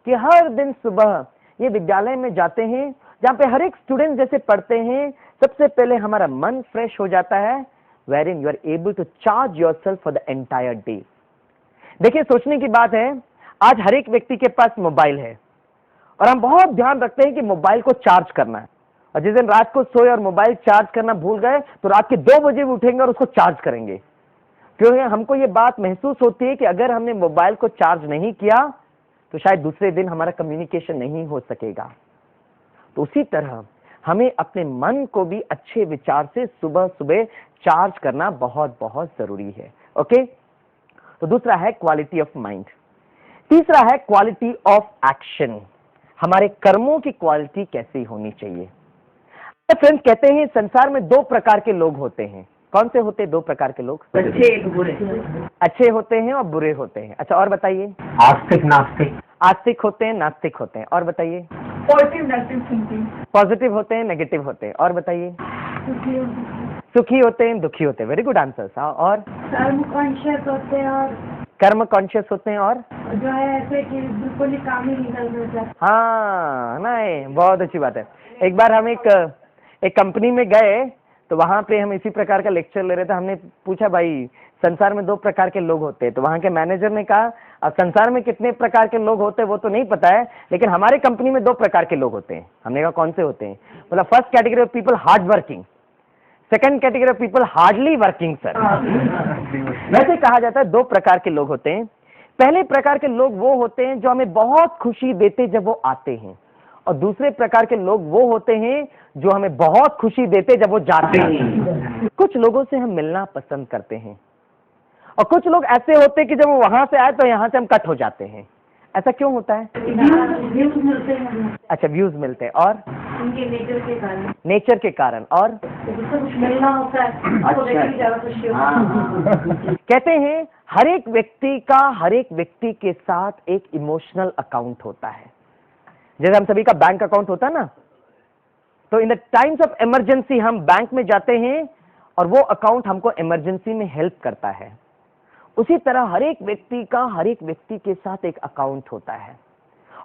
कि हर दिन सुबह ये विद्यालय में जाते हैं, जहां पे हर एक स्टूडेंट जैसे पढ़ते हैं, सबसे पहले हमारा मन फ्रेश हो जाता है, wherein you are able to charge yourself for the entire day। देखिए, सोचने की बात है, आज हर एक व्यक्ति के पास मोबाइल है और हम बहुत ध्यान रखते हैं कि मोबाइल को चार्ज करना है। और जिस दिन रात को सोए और मोबाइल चार्ज करना भूल गए तो रात के 2 बजे भी उठेंगे और उसको चार्ज करेंगे। क्योंकि हमको ये बात महसूस होती है कि अगर हमने मोबाइल को चार्ज नहीं किया तो शायद दूसरे दिन हमारा कम्युनिकेशन नहीं हो सकेगा। तो उसी तरह हमें अपने मन को भी अच्छे विचार से सुबह सुबह चार्ज करना बहुत बहुत जरूरी है। ओके, तो दूसरा है क्वालिटी ऑफ माइंड। तीसरा है क्वालिटी ऑफ एक्शन। हमारे कर्मों की क्वालिटी कैसी होनी चाहिए। फ्रेंड्स, कहते हैं संसार में दो प्रकार के लोग होते हैं। कौन से होते हैं दो प्रकार के लोग? अच्छे होते हैं और बुरे होते हैं। अच्छा, और बताइए। आस्तिक नास्तिक। आस्तिक होते हैं, नास्तिक होते हैं। और बताइए। Positive negative thinking. पॉजिटिव होते हैं, नेगेटिव होते हैं। और बताइए। सुखी होते हैं, दुखी होते हैं। Very good answer. और कर्म कॉन्शियस होते हैं और कर्म कॉन्शियस होते हैं और जो है ऐसे कि बिल्कुल ही काम ही निकल जाता। हाँ, नहीं, बहुत अच्छी बात है। एक बार हम एक कंपनी में गए तो वहां पे हम इसी प्रकार का लेक्चर ले रहे थे। हमने पूछा, भाई संसार में दो प्रकार के लोग होते हैं। तो वहां के मैनेजर ने कहा, अब संसार में कितने प्रकार के लोग होते हैं वो तो नहीं पता है, लेकिन हमारे कंपनी में दो प्रकार के लोग होते हैं। हमने कहा कौन से होते हैं? बोला, first category of people hard working, second category of people hardly working. Sir, वैसे कहा जाता है दो प्रकार के लोग होते हैं। पहले प्रकार के लोग वो होते हैं जो हमें बहुत खुशी देते जब वो आते हैं, और दूसरे प्रकार के लोग वो होते हैं जो हमें बहुत खुशी देते जब वो जाते हैं। कुछ लोगों से हम मिलना पसंद करते हैं और कुछ लोग ऐसे होते हैं कि जब वो वहां से आए तो यहां से हम कट हो जाते हैं। ऐसा क्यों होता है? व्यूज मिलते हैं। अच्छा, व्यूज मिलते हैं और उनके नेचर के कारण। नेचर के कारण। और जिससे कुछ मिलना होता है तो देखिए ज्यादा खुशी होती है। कहते हैं हर एक व्यक्ति के साथ एक इमोशनल अकाउंट होता है। जैसे हम सभी का बैंक अकाउंट होता है ना, तो in the times of emergency हम बैंक में जाते हैं और वो अकाउंट हमको इमरजेंसी में हेल्प करता है। उसी तरह हर एक व्यक्ति के साथ एक अकाउंट होता है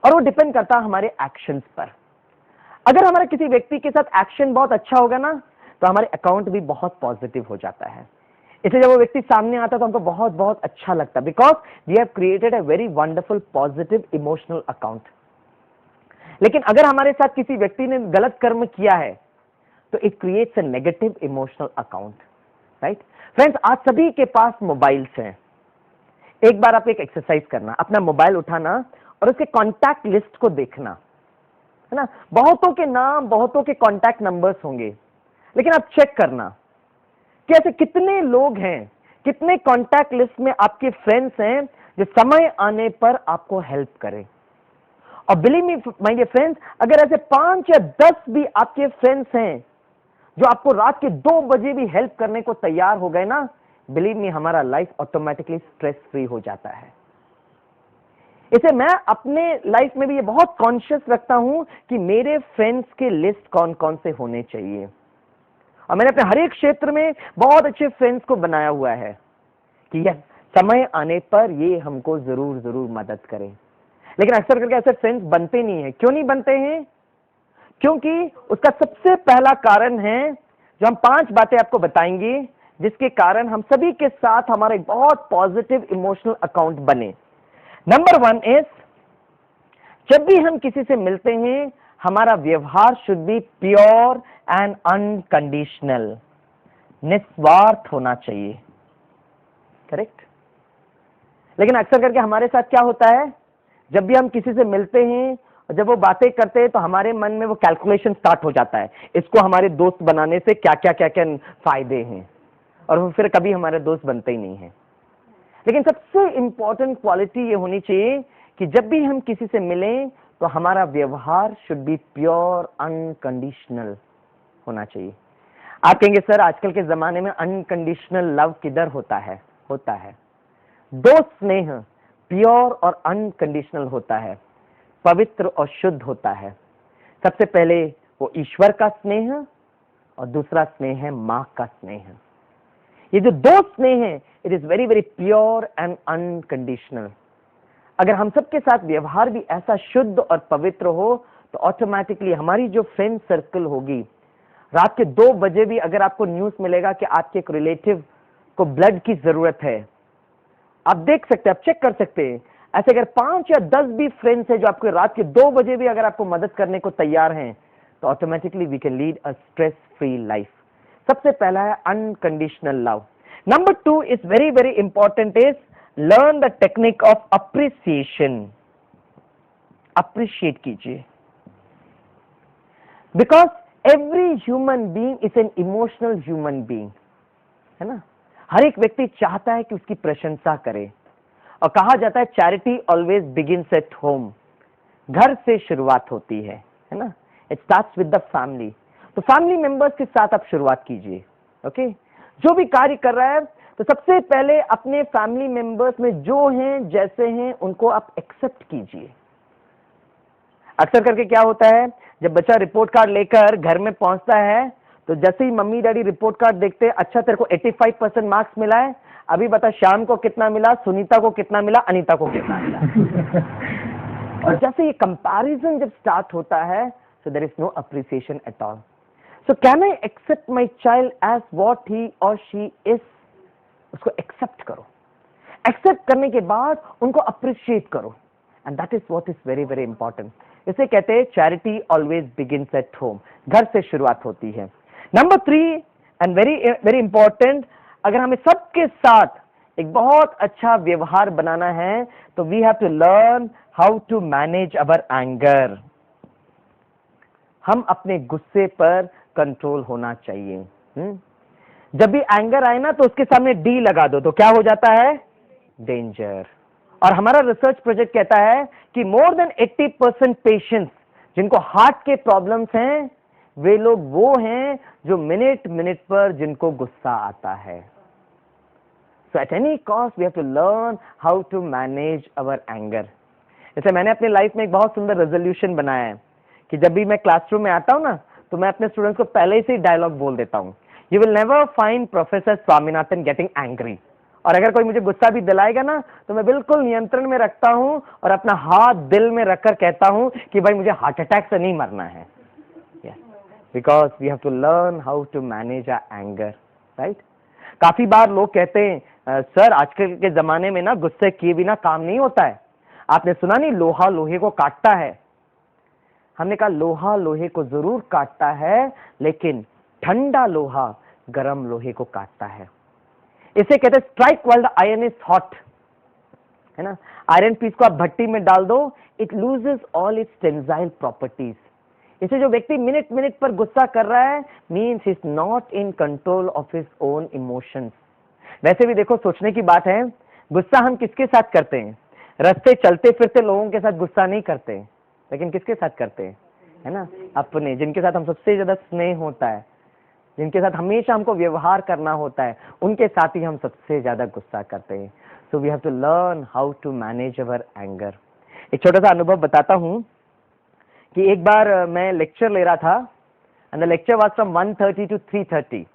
और वो डिपेंड करता है हमारे एक्शंस पर। अगर हमारे किसी व्यक्ति के साथ एक्शन बहुत अच्छा होगा ना, तो हमारे अकाउंट भी बहुत पॉजिटिव हो जाता है। इसलिए जब वो व्यक्ति सामने आता है तो हमको बहुत बहुत अच्छा लगता है, because we have created a very wonderful positive emotional account. लेकिन अगर हमारे साथ किसी व्यक्ति ने गलत कर्म किया है तो it creates a negative emotional account. Right friends, आज सभी के पास मोबाइल्स हैं। एक बार आप एक एक्सरसाइज करना, अपना मोबाइल उठाना और उसके कॉन्टैक्ट लिस्ट को देखना, है ना। बहुतों के नाम, बहुतों के कॉन्टैक्ट नंबर्स होंगे, लेकिन आप चेक करना कि ऐसे कितने लोग हैं, कितने कॉन्टैक्ट लिस्ट में आपके फ्रेंड्स हैं जो समय आने पर आपको हेल्प करें। और believe me my dear friends, अगर ऐसे 5 या 10 भी आपके फ्रेंड्स हैं जो आपको रात के 2 बजे भी हेल्प करने को तैयार हो गए ना, बिलीव मी, हमारा लाइफ ऑटोमेटिकली स्ट्रेस फ्री हो जाता है। इसे मैं अपने लाइफ में भी ये बहुत कॉन्शियस रखता हूं कि मेरे फ्रेंड्स के लिस्ट कौन कौन से होने चाहिए, और मैंने अपने हर एक क्षेत्र में बहुत अच्छे फ्रेंड्स को बनाया हुआ है कि यस, समय आने पर ये हमको जरूर जरूर मदद करें। लेकिन अक्सर करके ऐसे फ्रेंड्स बनते नहीं हैं। क्यों नहीं बनते हैं? क्योंकि उसका सबसे पहला कारण है, जो हम 5 बातें आपको बताएंगे जिसके कारण हम सभी के साथ हमारा एक बहुत पॉजिटिव इमोशनल अकाउंट बने। नंबर 1 इज, जब भी हम किसी से मिलते हैं हमारा व्यवहार should be pure and unconditional, निस्वार्थ होना चाहिए। करेक्ट। लेकिन अक्सर करके हमारे साथ क्या होता है, जब भी हम किसी से मिलते हैं और जब वो बातें करते हैं तो हमारे मन में वो कैलकुलेशन स्टार्ट हो जाता है, इसको हमारे दोस्त बनाने से क्या क्या क्या क्या फायदे हैं, और वो फिर कभी हमारे दोस्त बनते ही नहीं है। लेकिन सबसे इंपॉर्टेंट क्वालिटी ये होनी चाहिए कि जब भी हम किसी से मिलें तो हमारा व्यवहार शुड बी प्योर अनकंडीशनल होना चाहिए। आप कहेंगे सर आजकल के जमाने में अनकंडीशनल लव किधर होता है? होता है। दो स्नेह प्योर और अनकंडीशनल होता है, पवित्र और शुद्ध होता है। सबसे पहले वो ईश्वर का स्नेह और दूसरा स्नेह है मां का स्नेह। ये जो दो स्नेह है, it is very very pure and unconditional. अगर हम सबके साथ व्यवहार भी ऐसा शुद्ध और पवित्र हो तो ऑटोमेटिकली हमारी जो फ्रेंड सर्कल होगी, रात के 2 बजे भी अगर आपको न्यूज मिलेगा कि आपके एक रिलेटिव को ब्लड की जरूरत है, आप देख सकते हैं, आप चेक कर सकते हैं। ऐसे अगर 5 या 10 भी फ्रेंड्स हैं जो आपको रात के 2 बजे भी अगर आपको मदद करने को तैयार हैं, तो automatically we can lead a stress free life. सबसे पहला है unconditional love. Number 2 is very important is learn the technique of appreciation. Appreciate कीजिए, because every human being is an emotional human being, है ना? हर एक व्यक्ति चाहता है कि उसकी प्रशंसा करे, और कहा जाता है charity always begins at home. घर से शुरुआत होती है ना? It starts with the family. तो फैमिली मेंबर्स के साथ आप शुरुआत कीजिए. ओके, जो भी कार्य कर रहा है तो सबसे पहले अपने फैमिली मेंबर्स में जो हैं जैसे हैं उनको आप एक्सेप्ट कीजिए. अक्सर करके क्या होता है, जब बच्चा रिपोर्ट कार्ड लेकर घर में पहुंचता है तो जैसे ही मम्मी डैडी रिपोर्ट कार्ड देखते हैं, अच्छा तेरे को 85% मार्क्स मिला है, अभी बता श्याम को कितना मिला, सुनीता को कितना मिला, अनीता को कितना मिला. और जैसे ये कंपैरिजन जब स्टार्ट होता है, so there is no appreciation at all. So can I accept my child as what he or she is? उसको एक्सेप्ट करो. एक्सेप्ट करने के बाद उनको अप्रिशिएट करो, and that is what is very important. इसे कहते हैं charity always begins at home. घर से शुरुआत होती है. नंबर 3 एंड वेरी इंपॉर्टेंट, अगर हमें सबके साथ एक बहुत अच्छा व्यवहार बनाना है तो we have to learn how to manage our anger. हम अपने गुस्से पर कंट्रोल होना चाहिए. जब भी एंगर आए ना तो उसके सामने डी लगा दो, तो क्या हो जाता है, डेंजर. और हमारा रिसर्च प्रोजेक्ट कहता है कि मोर देन 80% पेशेंट्स जिनको हार्ट के प्रॉब्लम्स हैं वे लोग वो हैं जो मिनट पर जिनको गुस्सा आता है. So at any cost we have to learn how to manage our anger. जैसे मैंने अपनी लाइफ में एक बहुत सुंदर रेजोल्यूशन बनाया है कि जब भी मैं क्लासरूम में आता हूं ना तो मैं अपने स्टूडेंट्स को पहले से ही डायलॉग बोल देता हूं, you will never find professor Swaminathan getting angry. और अगर कोई मुझे गुस्सा भी दिलाएगा ना तो मैं बिल्कुल नियंत्रण में रखता हूं और अपना हाथ दिल में रखकर कहता हूं कि भाई मुझे हार्ट अटैक से नहीं मरना है. Because we have to learn how to manage our anger, right. काफी बार लोग कहते हैं सर आजकल के जमाने में ना गुस्से किए बिना काम नहीं होता है. आपने सुना नहीं लोहा लोहे को काटता है. हमने कहा लोहा लोहे को जरूर काटता है, लेकिन ठंडा लोहा गरम लोहे को काटता है. इसे कहते हैं strike while the iron is hot, है ना. आयरन पीस को आप भट्टी में डाल दो, it loses all it's tensile properties. इसे जो व्यक्ति मिनट पर गुस्सा कर रहा है means he is not in control of his own emotions. वैसे भी देखो सोचने की बात है, गुस्सा हम किसके साथ करते हैं, रास्ते चलते फिरते लोगों के साथ गुस्सा नहीं करते, लेकिन किसके साथ करते हैं, है ना, अपने, जिनके साथ हम सबसे ज्यादा स्नेह होता है, जिनके साथ हमेशा हमको व्यवहार करना होता है, उनके साथ ही हम सबसे ज्यादा गुस्सा करते हैं. So we have to learn how to manage our anger. एक छोटा सा अनुभव बताता हूं कि एक बार मैं लेक्चर ले रहा था and the lecture was from 1:30 to 3:30.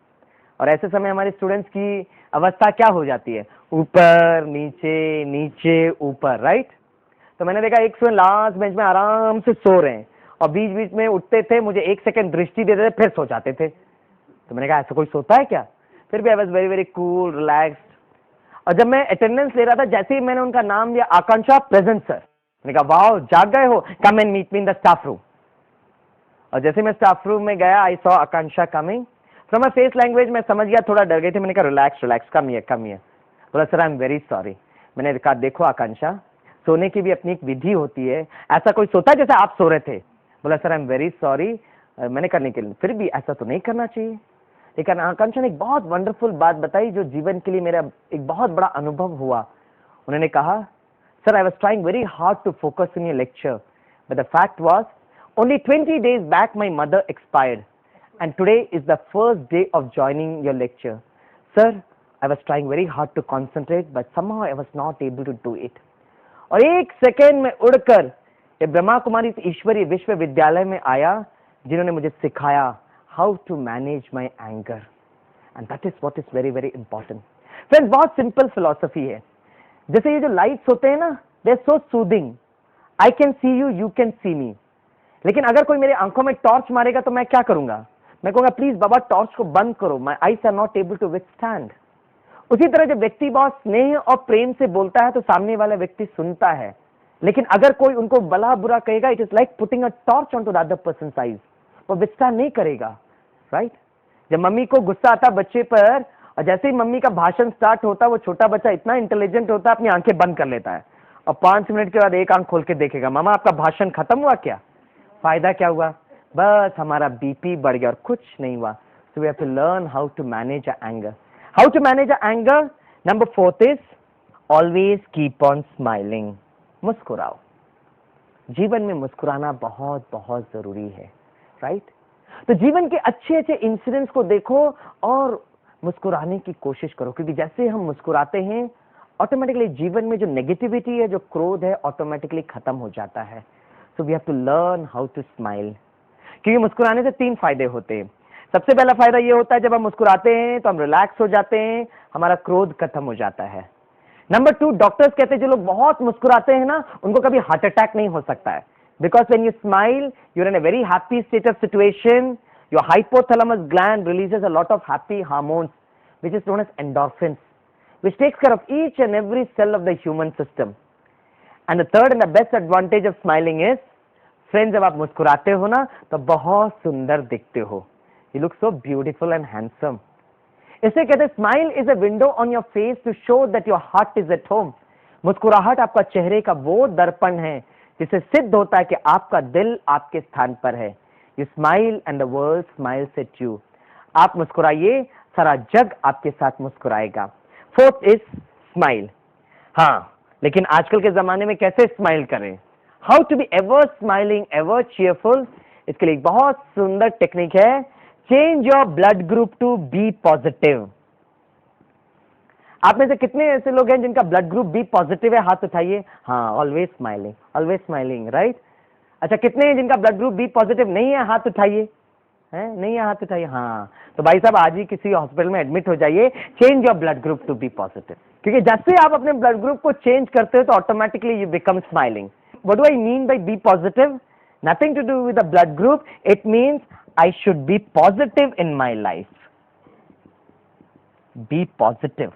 और ऐसे समय हमारे स्टूडेंट्स की अवस्था क्या हो जाती है, ऊपर नीचे नीचे ऊपर, राइट. तो मैंने देखा एक स्टूडेंट लास्ट बेंच में आराम से सो रहे हैं और बीच बीच में उठते थे, मुझे 1 सेकंड दृष्टि देते थे, फिर सो जाते थे. तो मैंने कहा ऐसा कोई सोता है क्या. फिर भी I was very cool relaxed. और जब मैं अटेंडेंस ले रहा था, जैसे ही मैंने उनका नाम लिया, आकांक्षा प्रेजेंट सर, मैंने कहा वाओ जाग गए हो, come and meet me in the staff room. और जैसे मैं स्टाफ रूम में गया, I saw Akanksha coming. From a face language मैं समझ गया थोड़ा डर गए थे. मैंने कहा रिलैक्स कम हियर. बोला sir I am very sorry. मैंने कहा देखो आकांक्षा, सोने की भी अपनी एक विधि होती है, ऐसा कोई सोता है जैसे आप सो रहे थे. बोला sir I am very sorry. मैंने करने के लिए, फिर भी ऐसा तो नहीं करना चाहिए. लेकिन आकांक्षा ने एक बहुत वंडरफुल बात बताई जो जीवन के लिए मेरा एक बहुत बड़ा अनुभव हुआ. उन्होंने कहा sir I was trying very hard to focus in your lecture, but the fact was only 20 days back my mother expired and today is the first day of joining your lecture. Sir, I was trying very hard to concentrate but somehow I was not able to do it. और 1 second में उड़कर ये ब्रह्मा कुमारी ईश्वरीय विश्वविद्यालय में आया, जिन्होंने मुझे सिखाया how to manage my anger, and that is what is very important. Friends, बहुत सिंपल फिलॉसफी है. जैसे ये जो लाइट्स होते हैं ना, they are so soothing. I can see you, you can see me. लेकिन अगर कोई मेरे आंखों में टॉर्च मारेगा तो मैं क्या करूंगा, मैं कहूंगा प्लीज बाबा टॉर्च को बंद करो, my eyes are not able to withstand. उसी तरह जब व्यक्ति बहुत स्नेह और प्रेम से बोलता है तो सामने वाला व्यक्ति सुनता है, लेकिन अगर कोई उनको भला बुरा कहेगा, it is like putting a torch on to the other person's eyes, वो विथस्टैंड नहीं करेगा, राइट. जब मम्मी को गुस्सा आता बच्चे पर और जैसे ही मम्मी का भाषण स्टार्ट होता है, वो छोटा बच्चा इतना इंटेलिजेंट होता है, अपनी आंखें बंद कर लेता है और 5 मिनट के बाद एक आंख खोल के देखेगा, मामा आपका भाषण खत्म हुआ क्या? फायदा क्या हुआ? बस हमारा बीपी बढ़ गया और कुछ नहीं हुआ. So we have to learn how to manage our anger. How to manage our anger? Number 4 is always keep on smiling. मुस्कुराओ. जीवन में मुस्कुराना बहुत बहुत जरूरी है, राइट? तो जीवन के अच्छे अच्छे इंसिडेंट्स को देखो और मुस्कुराने की कोशिश करो, क्योंकि जैसे हम मुस्कुराते हैं ऑटोमेटिकली जीवन में जो नेगेटिविटी है, जो क्रोध है, ऑटोमेटिकली खत्म हो जाता है. So we have to learn how to smile. क्योंकि मुस्कुराने से 3 फायदे होते हैं. सबसे पहला फायदा ये होता है, जब हम मुस्कुराते हैं तो हम रिलैक्स हो जाते हैं, हमारा क्रोध खत्म हो जाता है. नंबर 2, डॉक्टर्स कहते हैं जो लोग बहुत मुस्कुराते हैं ना, उनको कभी हार्ट अटैक नहीं हो सकता है. Because when you smile you are in a very happy state of situation, your hypothalamus gland releases a lot of happy hormones which is known as endorphins, which takes care of each and every cell of the human system. And the third and the best advantage of smiling is, friends, जब आप मुस्कुराते हो ना तो बहुत सुंदर दिखते हो. You look so beautiful and handsome. इसे कहते हैं smile is a window on your face to show that your heart is at home. मुस्कुराहट आपका चेहरे का वो दर्पण है जिससे सिद्ध होता है कि आपका दिल आपके स्थान पर है. You smile and the world smiles eight you. आप मुस्कुराइए, सारा जग आपके साथ मुस्कुराएगा. 4th is smile. हाँ, लेकिन आजकल के जमाने में कैसे स्माइल करें? How to be ever smiling, ever cheerful. इसके लिए एक बहुत सुंदर टेक्निक है. Change your blood group to be positive. आप में से कितने ऐसे लोग हैं जिनका ब्लड ग्रुप बी पॉजिटिव है? हाथ उठाइए. हाँ, ऑलवेज स्माइलिंग, राइट? अच्छा, कितने हैं जिनका ब्लड ग्रुप बी पॉजिटिव नहीं है? हाथ उठाइए. है नहीं है? हाथ उठाइए. हाँ, तो भाई साहब आज ही किसी हॉस्पिटल में एडमिट हो जाइए. Change your blood group to be positive. क्योंकि जैसे आप अपने ब्लड ग्रुप को चेंज करते हो तो automatically you become smiling. What do I mean by be positive? Nothing to do with the blood group. It means I should be positive in my life. Be positive.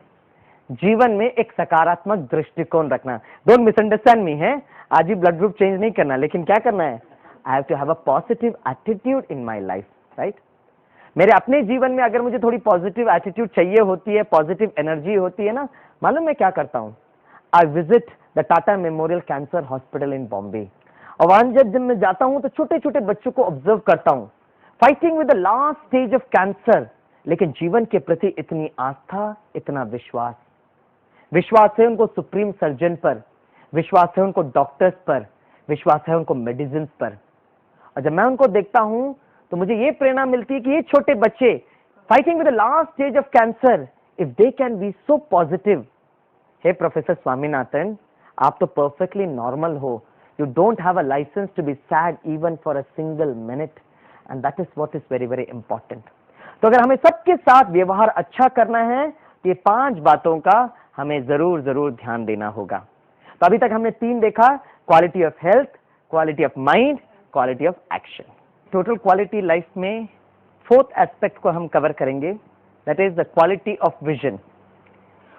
जीवन में एक सकारात्मक दृष्टिकोण रखना. Don't misunderstand me. है आज ही blood group change नहीं करना, लेकिन क्या करना है? I have to have a positive attitude in my life, right? मेरे अपने जीवन में अगर मुझे थोड़ी पॉजिटिव एटीट्यूड चाहिए होती है, पॉजिटिव एनर्जी होती है ना, मालूम मैं क्या करता हूं? I visit the Tata memorial cancer hospital in Bombay. और वहां जब मैं जाता हूं तो छोटे छोटे बच्चों को ऑब्जर्व करता हूं, fighting with the last stage of cancer, लेकिन जीवन के प्रति इतनी आस्था, इतना विश्वास. विश्वास है उनको सुप्रीम सर्जन पर, विश्वास है उनको डॉक्टर्स पर, विश्वास है उनको मेडिसिन पर. और जब मैं उनको देखता हूं तो मुझे ये प्रेरणा मिलती है कि ये छोटे बच्चे fighting with the last stage of cancer, if they can be so positive. Hey professor Swaminathan, आप तो परफेक्टली नॉर्मल हो. You don't have a license to be sad even for a single minute, and that is what is very very important. तो अगर हमें सबके साथ व्यवहार अच्छा करना है तो ये 5 बातों का हमें जरूर जरूर ध्यान देना होगा. तो अभी तक हमने 3 देखा: quality of health, quality of mind, quality of action. Total quality life में 4th एस्पेक्ट को हम कवर करेंगे, that is the quality of vision.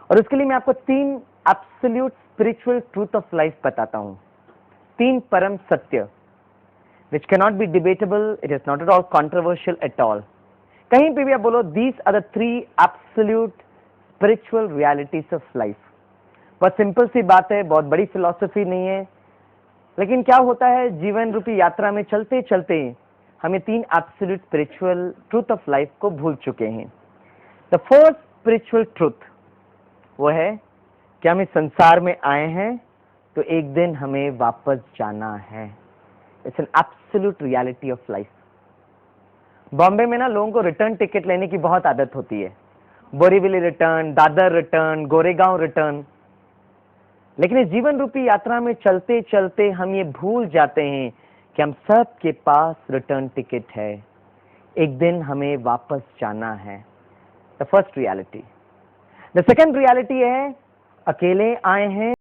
और उसके लिए मैं आपको 3 absolute spiritual truth of life बताता हूं. 3 परम सत्य which cannot be debatable, it is not at all controversial at all. कहीं पे भी आप बोलो, these are the 3 absolute spiritual realities of life. बहुत सिंपल सी बात है, बहुत बड़ी फिलॉसफी नहीं है, लेकिन क्या होता है जीवन रूपी यात्रा में चलते चलते हमें 3 absolute spiritual truth of life को भूल चुके हैं. द फर्स्ट स्पिरिचुअल ट्रूथ वो है कि हम इस संसार में आए हैं तो एक दिन हमें वापस जाना है. It's an absolute reality of life. Bombay में ना लोगों को रिटर्न टिकट लेने की बहुत आदत होती है. Borivali return, Dadar return, Goregaon return. लेकिन इस जीवन रूपी यात्रा में चलते चलते हम ये भूल जाते हैं कि हम सब के पास रिटर्न टिकट है. एक दिन हमें वापस जाना है. The first reality. The second reality है अकेले आए हैं